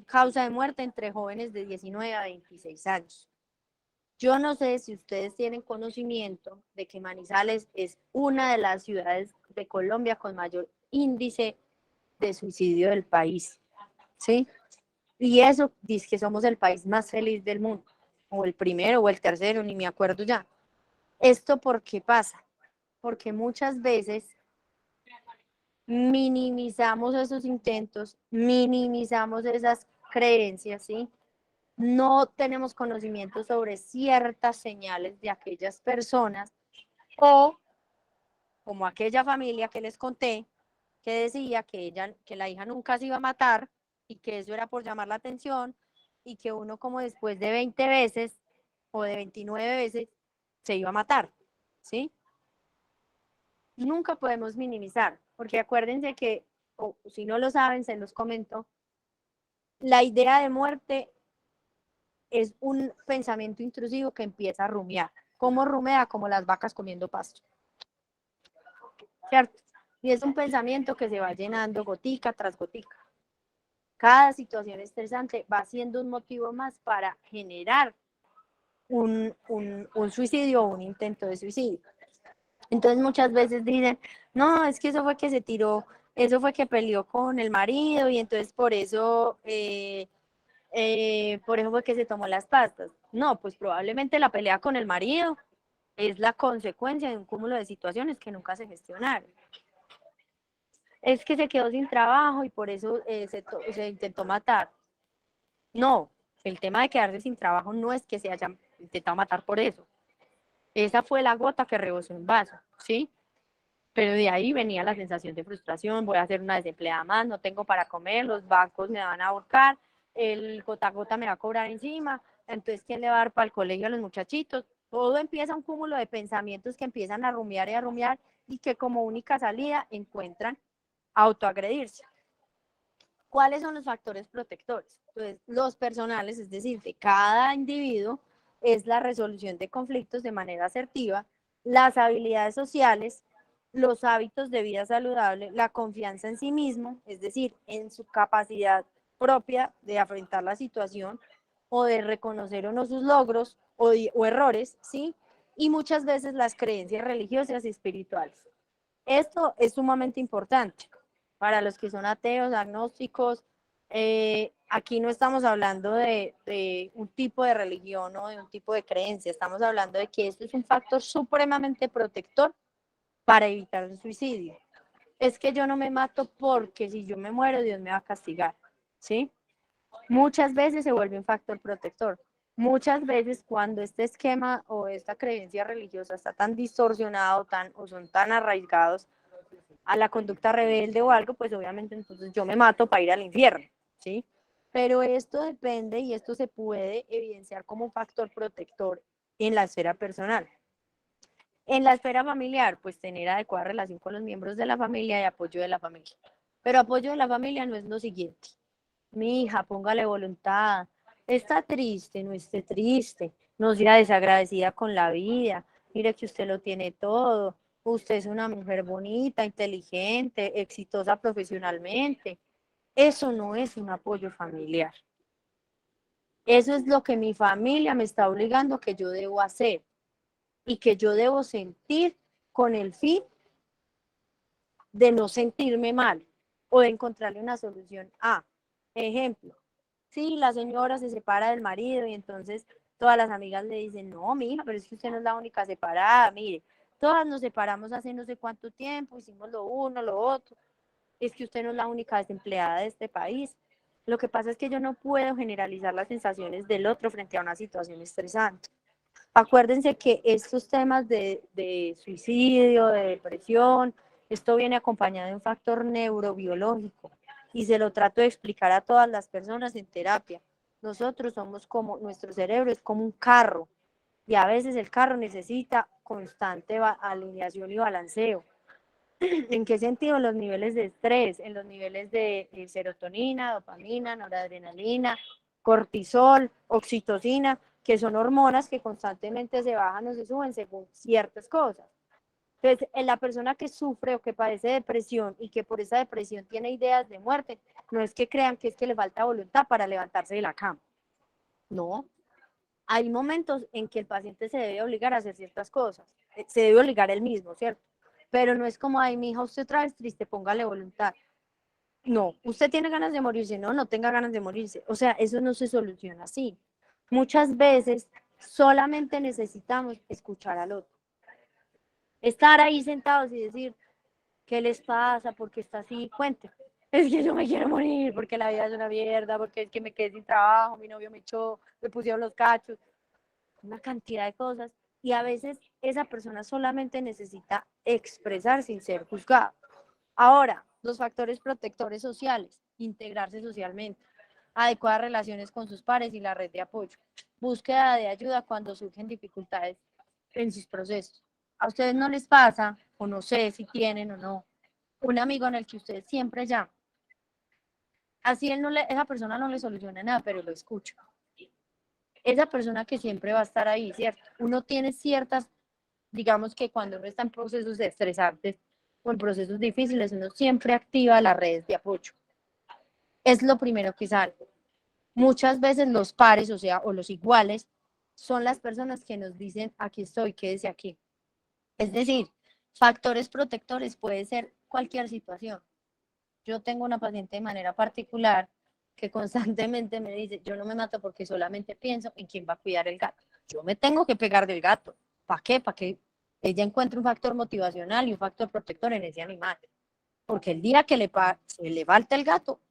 causa de muerte entre jóvenes de 19 a 26 años. Yo no sé si ustedes tienen conocimiento de que Manizales es una de las ciudades de Colombia con mayor índice de suicidio del país, ¿sí? Y eso dice que somos el país más feliz del mundo, o el primero o el tercero, ni me acuerdo ya. ¿Esto por qué pasa? Porque muchas veces minimizamos esos intentos, minimizamos esas creencias, ¿sí? No tenemos conocimiento sobre ciertas señales de aquellas personas o como aquella familia que les conté que decía que la hija nunca se iba a matar y que eso era por llamar la atención y que uno como después de 20 veces o de 29 veces se iba a matar, ¿sí? Nunca podemos minimizar, porque acuérdense que, o si no lo saben, se los comento, la idea de muerte es un pensamiento intrusivo que empieza a rumiar. ¿Cómo rumea? Como las vacas comiendo pasto, ¿cierto? Y es un pensamiento que se va llenando gotica tras gotica. Cada situación estresante va siendo un motivo más para generar un suicidio o un intento de suicidio. Entonces muchas veces dicen, no, es que eso fue que se tiró, eso fue que peleó con el marido y entonces por eso fue que se tomó las pastas. No, pues probablemente la pelea con el marido es la consecuencia de un cúmulo de situaciones que nunca se gestionaron. Es que se quedó sin trabajo y por eso se intentó matar. No, el tema de quedarse sin trabajo no es que se haya intentado matar por eso. Esa fue la gota que rebosó un vaso, ¿sí? Pero de ahí venía la sensación de frustración, voy a ser una desempleada más, no tengo para comer, los bancos me van a ahorcar, el gota a gota me va a cobrar encima, entonces ¿quién le va a dar para el colegio a los muchachitos? Todo empieza un cúmulo de pensamientos que empiezan a rumiar y que como única salida encuentran autoagredirse. ¿Cuáles son los factores protectores? Pues los personales, es decir, de cada individuo, es la resolución de conflictos de manera asertiva, las habilidades sociales, los hábitos de vida saludable, la confianza en sí mismo, es decir, en su capacidad propia de afrontar la situación o de reconocer o no sus logros o errores, ¿sí? Y muchas veces las creencias religiosas y espirituales. Esto es sumamente importante para los que son ateos, agnósticos. Aquí no estamos hablando de un tipo de religión o de un tipo de creencia, estamos hablando de que esto es un factor supremamente protector para evitar el suicidio. Es que yo no me mato porque si yo me muero, Dios me va a castigar, ¿sí? Muchas veces se vuelve un factor protector. Muchas veces cuando este esquema o esta creencia religiosa está tan distorsionado o son tan arraigados a la conducta rebelde o algo, pues obviamente entonces yo me mato para ir al infierno, ¿sí? Pero esto depende y esto se puede evidenciar como un factor protector en la esfera personal. En la esfera familiar, pues tener adecuada relación con los miembros de la familia y apoyo de la familia. Pero apoyo de la familia no es lo siguiente. Mi hija, póngale voluntad. Está triste, no esté triste. No sea desagradecida con la vida. Mire que usted lo tiene todo. Usted es una mujer bonita, inteligente, exitosa profesionalmente. Eso no es un apoyo familiar. Eso es lo que mi familia me está obligando que yo debo hacer y que yo debo sentir con el fin de no sentirme mal o de encontrarle una solución a. Ejemplo, si la señora se separa del marido y entonces todas las amigas le dicen, no, mi hija, pero es que usted no es la única separada, mire, todas nos separamos hace no sé cuánto tiempo, hicimos lo uno, lo otro, es que usted no es la única desempleada de este país. Lo que pasa es que yo no puedo generalizar las sensaciones del otro frente a una situación estresante. Acuérdense que estos temas de suicidio, de depresión, esto viene acompañado de un factor neurobiológico y se lo trato de explicar a todas las personas en terapia. Nosotros somos como, nuestro cerebro es como un carro y a veces el carro necesita constante alineación y balanceo. ¿En qué sentido? En los niveles de estrés, en los niveles de serotonina, dopamina, noradrenalina, cortisol, oxitocina, que son hormonas que constantemente se bajan o se suben según ciertas cosas. Entonces, en la persona que sufre o que padece depresión y que por esa depresión tiene ideas de muerte, no es que crean que es que le falta voluntad para levantarse de la cama. No. Hay momentos en que el paciente se debe obligar a hacer ciertas cosas. Se debe obligar él mismo, ¿cierto? Pero no es como, ay, mi hija, usted otra vez triste, póngale voluntad. No, usted tiene ganas de morirse, no, no tenga ganas de morirse. O sea, eso no se soluciona así. Muchas veces solamente necesitamos escuchar al otro. Estar ahí sentados y decir, ¿qué les pasa? ¿Por qué está así? Cuente. Es que yo me quiero morir, porque la vida es una mierda, porque es que me quedé sin trabajo, mi novio me echó, me pusieron los cachos, una cantidad de cosas. Y a veces esa persona solamente necesita expresar sin ser juzgada. Ahora, los factores protectores sociales, integrarse socialmente, adecuadas relaciones con sus pares y la red de apoyo, búsqueda de ayuda cuando surgen dificultades en sus procesos. ¿A ustedes no les pasa, o no sé si tienen o no, un amigo en el que ustedes siempre llaman? Así esa persona no le soluciona nada, pero lo escucha. Esa persona que siempre va a estar ahí, ¿cierto? Uno tiene ciertas, digamos que cuando uno está en procesos estresantes o en procesos difíciles, uno siempre activa las redes de apoyo. Es lo primero que sale. Muchas veces los pares, o sea, o los iguales, son las personas que nos dicen, aquí estoy, quédese aquí. Es decir, factores protectores puede ser cualquier situación. Yo tengo una paciente de manera particular que constantemente me dice, yo no me mato porque solamente pienso en quién va a cuidar el gato. Yo me tengo que pegar del gato. ¿Para qué? Para que ella encuentre un factor motivacional y un factor protector en ese animal. Porque el día que se le falta el gato,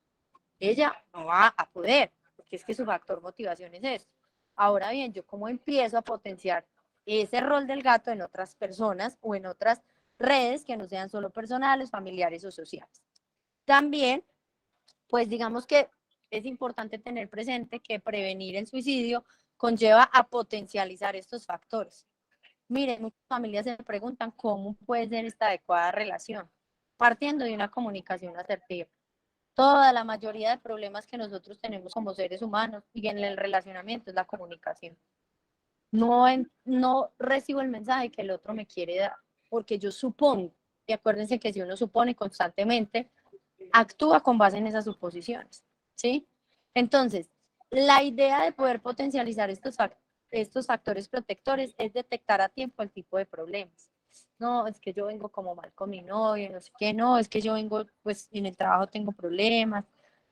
ella no va a poder, porque es que su factor motivación es eso. Ahora bien, yo cómo empiezo a potenciar ese rol del gato en otras personas o en otras redes que no sean solo personales, familiares o sociales. También, pues digamos que es importante tener presente que prevenir el suicidio conlleva a potencializar estos factores. Miren, muchas familias se preguntan cómo puede ser esta adecuada relación, partiendo de una comunicación asertiva. Toda la mayoría de problemas que nosotros tenemos como seres humanos y en el relacionamiento es la comunicación. No recibo el mensaje que el otro me quiere dar, porque yo supongo, y acuérdense que si uno supone constantemente, actúa con base en esas suposiciones, ¿sí? Entonces, la idea de poder potencializar estos factores protectores es detectar a tiempo el tipo de problemas. No, es que yo vengo como mal con mi novio, no sé qué, no, es que yo vengo, pues en el trabajo tengo problemas,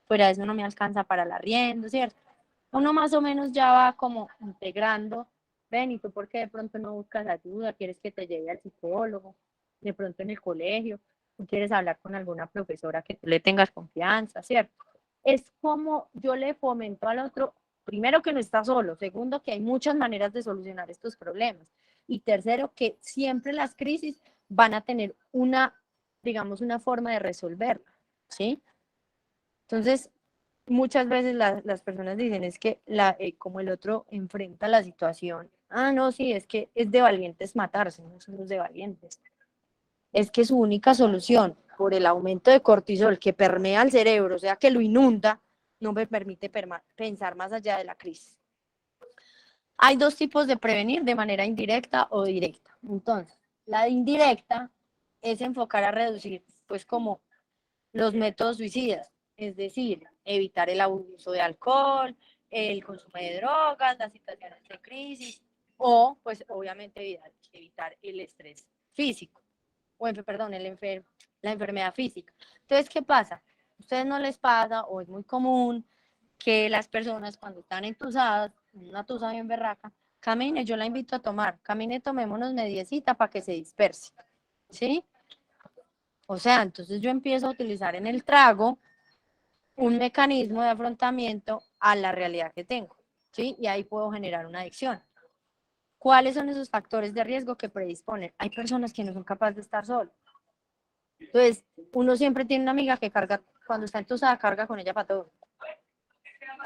fuera de eso no me alcanza para el arriendo, ¿cierto? Uno más o menos ya va como integrando, ven, ¿y tú por qué de pronto no buscas ayuda? ¿Quieres que te lleve al psicólogo? De pronto en el colegio, tú quieres hablar con alguna profesora que tú le tengas confianza, ¿cierto? Es como yo le fomento al otro, primero que no está solo, segundo que hay muchas maneras de solucionar estos problemas y tercero que siempre las crisis van a tener una, digamos, una forma de resolverla, ¿sí? Entonces, muchas veces las personas dicen es que como el otro enfrenta la situación, no, sí, es que es de valientes matarse, no somos de valientes. Es que su única solución por el aumento de cortisol que permea el cerebro, o sea, que lo inunda, no me permite pensar más allá de la crisis. Hay dos tipos de prevenir, de manera indirecta o directa. Entonces, la indirecta es enfocar a reducir, pues como los métodos suicidas, es decir, evitar el abuso de alcohol, el consumo de drogas, las situaciones de crisis o, pues, obviamente evitar el estrés físico, perdón, la enfermedad física. Entonces, ¿qué pasa? ¿A ustedes no les pasa o es muy común que las personas cuando están entusadas, una tusa bien berraca, camine, yo la invito a tomar, camine, tomémonos mediecita para que se disperse, ¿sí? O sea, entonces yo empiezo a utilizar en el trago un mecanismo de afrontamiento a la realidad que tengo, ¿sí? Y ahí puedo generar una adicción. ¿Cuáles son esos factores de riesgo que predisponen? Hay personas que no son capaces de estar solos. Entonces, uno siempre tiene una amiga que carga, cuando está entusada, carga con ella para todo.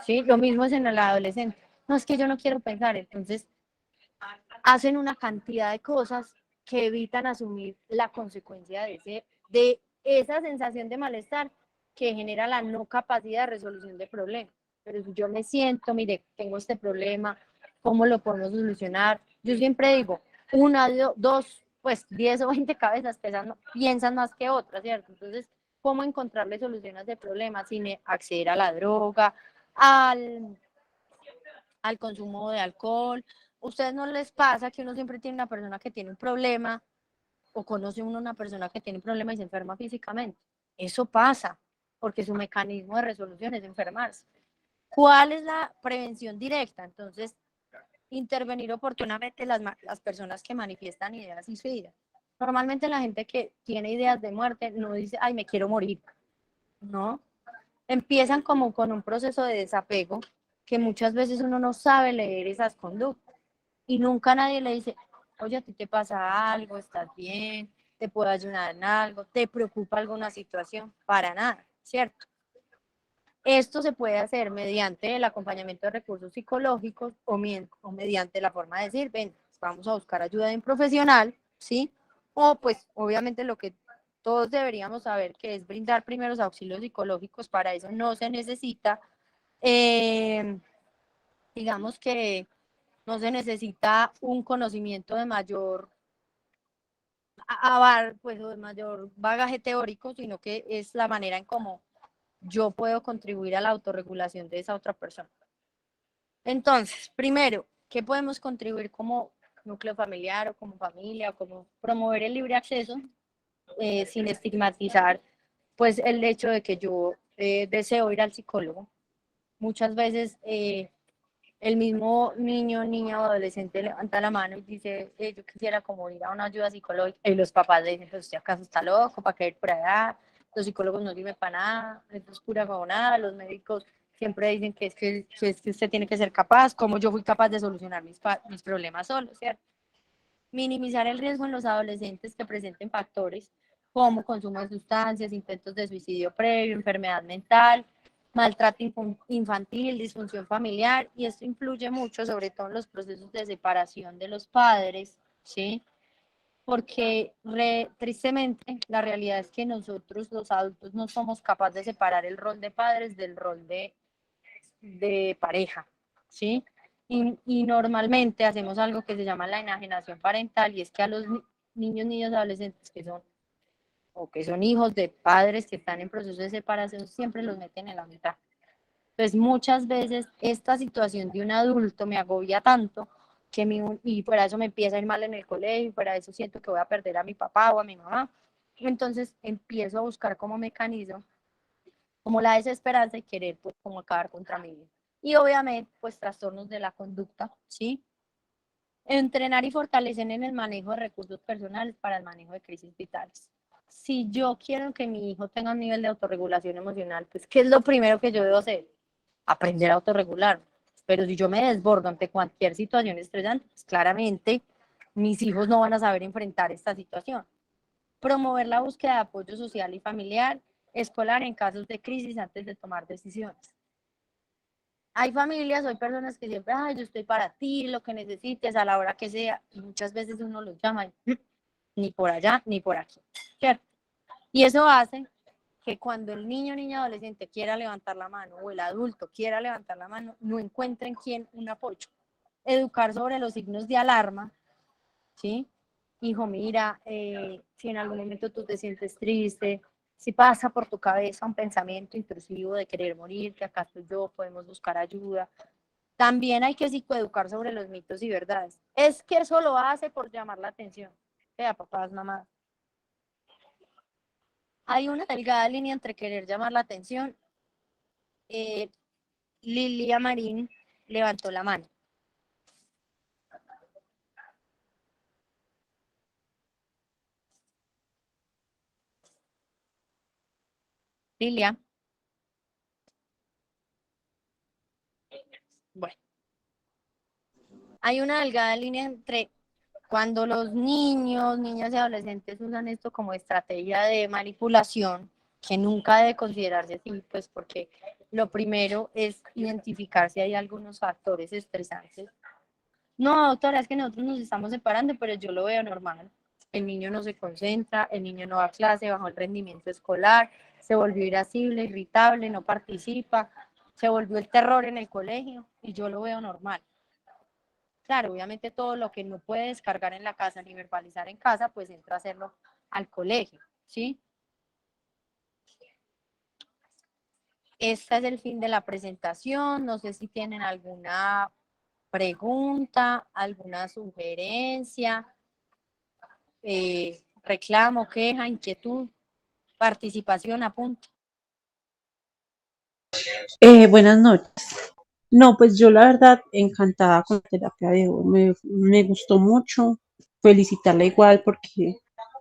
¿Sí? Lo mismo es en el adolescente. No, es que yo no quiero pensar. Entonces, hacen una cantidad de cosas que evitan asumir la consecuencia de esa sensación de malestar que genera la no capacidad de resolución de problemas. Pero si yo me siento, mire, tengo este problema, ¿cómo lo podemos solucionar? Yo siempre digo, una, dos, pues 10 o 20 cabezas piensan más que otras, ¿cierto? Entonces, ¿cómo encontrarle soluciones de problemas sin acceder a la droga, al consumo de alcohol? ¿Ustedes no les pasa que uno siempre tiene una persona que tiene un problema o conoce uno una persona que tiene un problema y se enferma físicamente? Eso pasa porque su mecanismo de resolución es enfermarse. ¿Cuál es la prevención directa? Entonces, intervenir oportunamente las personas que manifiestan ideas suicidas. Normalmente la gente que tiene ideas de muerte no dice, ay, me quiero morir. No, empiezan como con un proceso de desapego que muchas veces uno no sabe leer esas conductas y nunca nadie le dice, oye, a ti te pasa algo, estás bien, te puedo ayudar en algo, te preocupa alguna situación, para nada, ¿cierto? Esto se puede hacer mediante el acompañamiento de recursos psicológicos o mediante la forma de decir, ven, vamos a buscar ayuda de un profesional, ¿sí? O pues obviamente lo que todos deberíamos saber que es brindar primeros auxilios psicológicos, para eso no se necesita, eh, digamos que no se necesita un conocimiento de mayor pues, de mayor bagaje teórico, sino que es la manera en cómo yo puedo contribuir a la autorregulación de esa otra persona. Entonces, primero, ¿qué podemos contribuir como núcleo familiar o como familia, o como promover el libre acceso sin estigmatizar pues el hecho de que yo deseo ir al psicólogo? Muchas veces el mismo niño, niña o adolescente levanta la mano y dice, yo quisiera como ir a una ayuda psicológica, y los papás le dicen, pues usted acaso está loco, ¿para qué ir por allá? Los psicólogos no sirven para nada, esto es pura nada, los médicos siempre dicen que usted tiene que ser capaz, como yo fui capaz de solucionar mis problemas solo, ¿cierto? Minimizar el riesgo en los adolescentes que presenten factores como consumo de sustancias, intentos de suicidio previo, enfermedad mental, maltrato infantil, disfunción familiar, y esto influye mucho, sobre todo en los procesos de separación de los padres, ¿sí? porque tristemente la realidad es que nosotros los adultos no somos capaces de separar el rol de padres del rol de pareja, ¿sí? Y normalmente hacemos algo que se llama la enajenación parental y es que a los niños, adolescentes que son hijos de padres que están en proceso de separación, siempre los meten en la mitad. Entonces, muchas veces esta situación de un adulto me agobia tanto y por eso me empieza a ir mal en el colegio, y por eso siento que voy a perder a mi papá o a mi mamá. Entonces, empiezo a buscar como mecanismo, como la desesperanza y querer, pues, como acabar contra mí. Y obviamente, pues, trastornos de la conducta, ¿sí? Entrenar y fortalecer en el manejo de recursos personales para el manejo de crisis vitales. Si yo quiero que mi hijo tenga un nivel de autorregulación emocional, pues, ¿qué es lo primero que yo debo hacer? Aprender a autorregular. Pero si yo me desbordo ante cualquier situación estresante, pues claramente mis hijos no van a saber enfrentar esta situación. Promover la búsqueda de apoyo social y familiar, escolar en casos de crisis antes de tomar decisiones. Hay familias, hay personas que siempre, ay, yo estoy para ti, lo que necesites, a la hora que sea, y muchas veces uno los llama y ni por allá, ni por aquí, ¿cierto? Y eso hace que cuando el niño o niña adolescente quiera levantar la mano o el adulto quiera levantar la mano, no encuentren quién un apoyo. Educar sobre los signos de alarma, ¿sí? Hijo, mira, si en algún momento tú te sientes triste, si pasa por tu cabeza un pensamiento intrusivo de querer morirte, acá estoy yo, podemos buscar ayuda. También hay que psicoeducar sobre los mitos y verdades. Es que eso lo hace por llamar la atención. Vea, papás, mamás. Hay una delgada línea entre querer llamar la atención. Lilia Marín levantó la mano. Lilia. Bueno, hay una delgada línea entre cuando los niños, niñas y adolescentes usan esto como estrategia de manipulación, que nunca debe considerarse así, pues porque lo primero es identificar si hay algunos factores estresantes. No, doctora, es que nosotros nos estamos separando, pero yo lo veo normal. El niño no se concentra, el niño no va a clase, bajó el rendimiento escolar, se volvió irascible, irritable, no participa, se volvió el terror en el colegio y yo lo veo normal. Claro, obviamente todo lo que no puede descargar en la casa ni verbalizar en casa, pues entra a hacerlo al colegio, ¿sí? Este es el fin de la presentación. No sé si tienen alguna pregunta, alguna sugerencia, reclamo, queja, inquietud, participación, apunte. Buenas noches. No, pues yo la verdad encantada con la terapia de hoy. Me gustó mucho. Felicitarla igual porque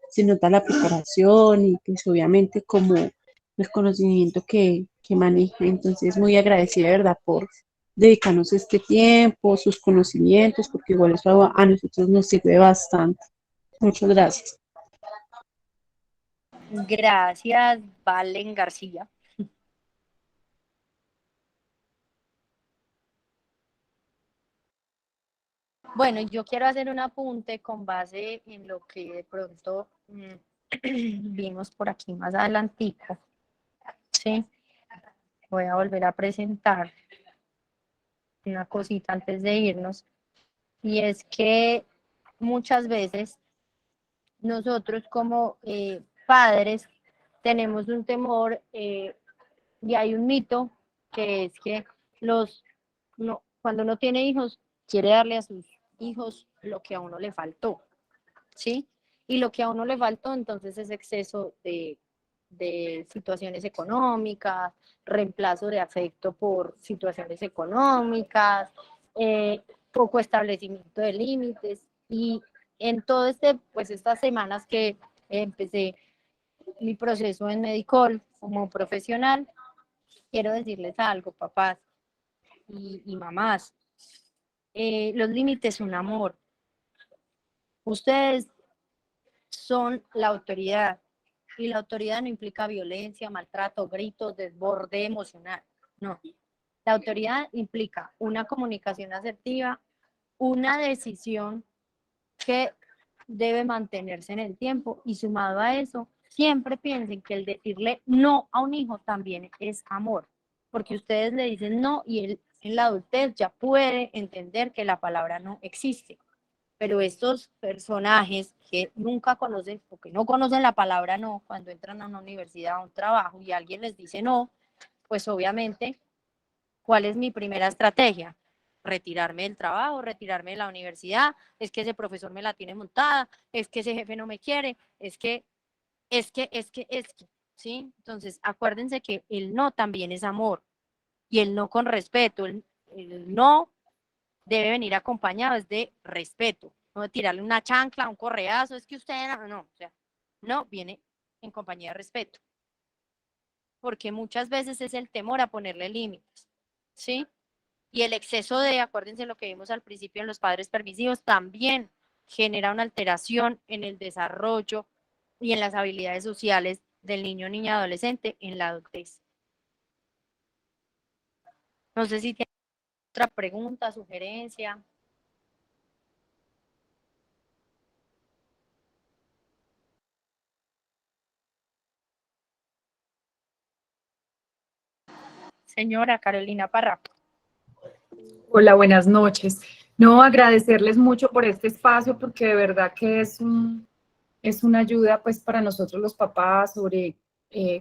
se nota la preparación y pues obviamente como el conocimiento que maneja. Entonces muy agradecida, de verdad, por dedicarnos este tiempo, sus conocimientos, porque igual eso a nosotros nos sirve bastante. Muchas gracias. Gracias, Valen García. Bueno, yo quiero hacer un apunte con base en lo que de pronto vimos por aquí más adelantico. Sí, voy a volver a presentar una cosita antes de irnos, y es que muchas veces nosotros como padres tenemos un temor y hay un mito que es que cuando uno tiene hijos quiere darle a sus hijos lo que a uno le faltó, ¿sí? Y lo que a uno le faltó entonces es exceso de situaciones económicas, reemplazo de afecto por situaciones económicas, poco establecimiento de límites. Y en todo pues estas semanas que empecé mi proceso en Medicol como profesional, quiero decirles algo, papás y mamás. Los límites son amor. Ustedes son la autoridad y la autoridad no implica violencia, maltrato, gritos, desborde emocional. No. La autoridad implica una comunicación asertiva, una decisión que debe mantenerse en el tiempo y sumado a eso, siempre piensen que el decirle no a un hijo también es amor, porque ustedes le dicen no y él en la adultez ya puede entender que la palabra no existe. Pero estos personajes que nunca conocen o que no conocen la palabra no, cuando entran a una universidad, a un trabajo y alguien les dice no, pues obviamente, ¿cuál es mi primera estrategia? Retirarme del trabajo, retirarme de la universidad, es que ese profesor me la tiene montada, es que ese jefe no me quiere, ¿sí? Entonces, acuérdense que el no también es amor y el no con respeto, el no debe venir acompañado es de respeto, no de tirarle una chancla, un correazo, es que usted no, o sea, no, viene en compañía de respeto, porque muchas veces es el temor a ponerle límites, ¿sí? Y el exceso de, acuérdense lo que vimos al principio en los padres permisivos, también genera una alteración en el desarrollo y en las habilidades sociales del niño, niña, adolescente en la adultez. No sé si tiene otra pregunta, sugerencia. Señora Carolina Parra. Hola, buenas noches. No, agradecerles mucho por este espacio porque de verdad que es una ayuda pues para nosotros los papás sobre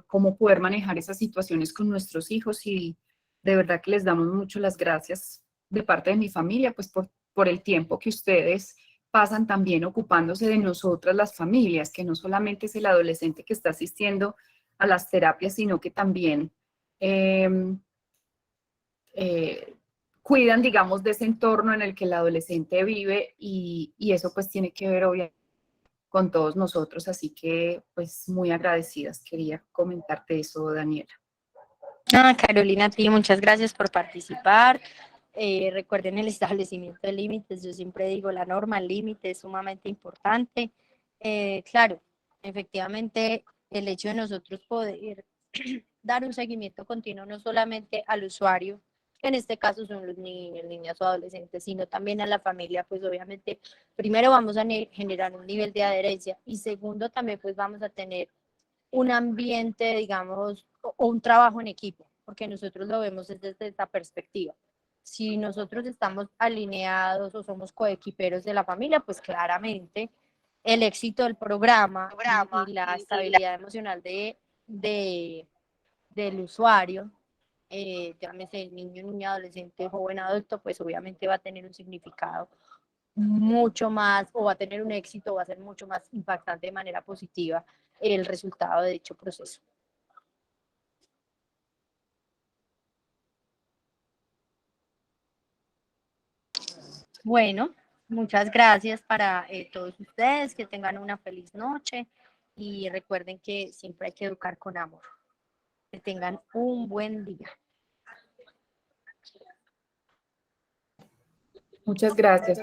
cómo poder manejar esas situaciones con nuestros hijos y de verdad que les damos mucho las gracias de parte de mi familia pues por el tiempo que ustedes pasan también ocupándose de nosotras las familias, que no solamente es el adolescente que está asistiendo a las terapias, sino que también eh, cuidan, digamos, de ese entorno en el que el adolescente vive y eso pues tiene que ver obviamente con todos nosotros, así que pues muy agradecidas. Quería comentarte eso, Daniela. Carolina, a ti muchas gracias por participar. Recuerden el establecimiento de límites. Yo siempre digo, la norma, el límite es sumamente importante. Claro, efectivamente, el hecho de nosotros poder dar un seguimiento continuo no solamente al usuario, que en este caso son los niños, niñas o adolescentes, sino también a la familia, pues obviamente, primero vamos a generar un nivel de adherencia y segundo, también pues vamos a tener un ambiente, digamos, o un trabajo en equipo, porque nosotros lo vemos desde esta perspectiva. Si nosotros estamos alineados o somos coequiperos de la familia, pues claramente el éxito del programa y la estabilidad emocional del usuario, llámese niño, niña, adolescente, joven, adulto, pues obviamente va a tener un significado mucho más, o va a tener un éxito, va a ser mucho más impactante de manera positiva el resultado de dicho proceso. Bueno, muchas gracias para todos ustedes, que tengan una feliz noche y recuerden que siempre hay que educar con amor. Que tengan un buen día. Muchas gracias.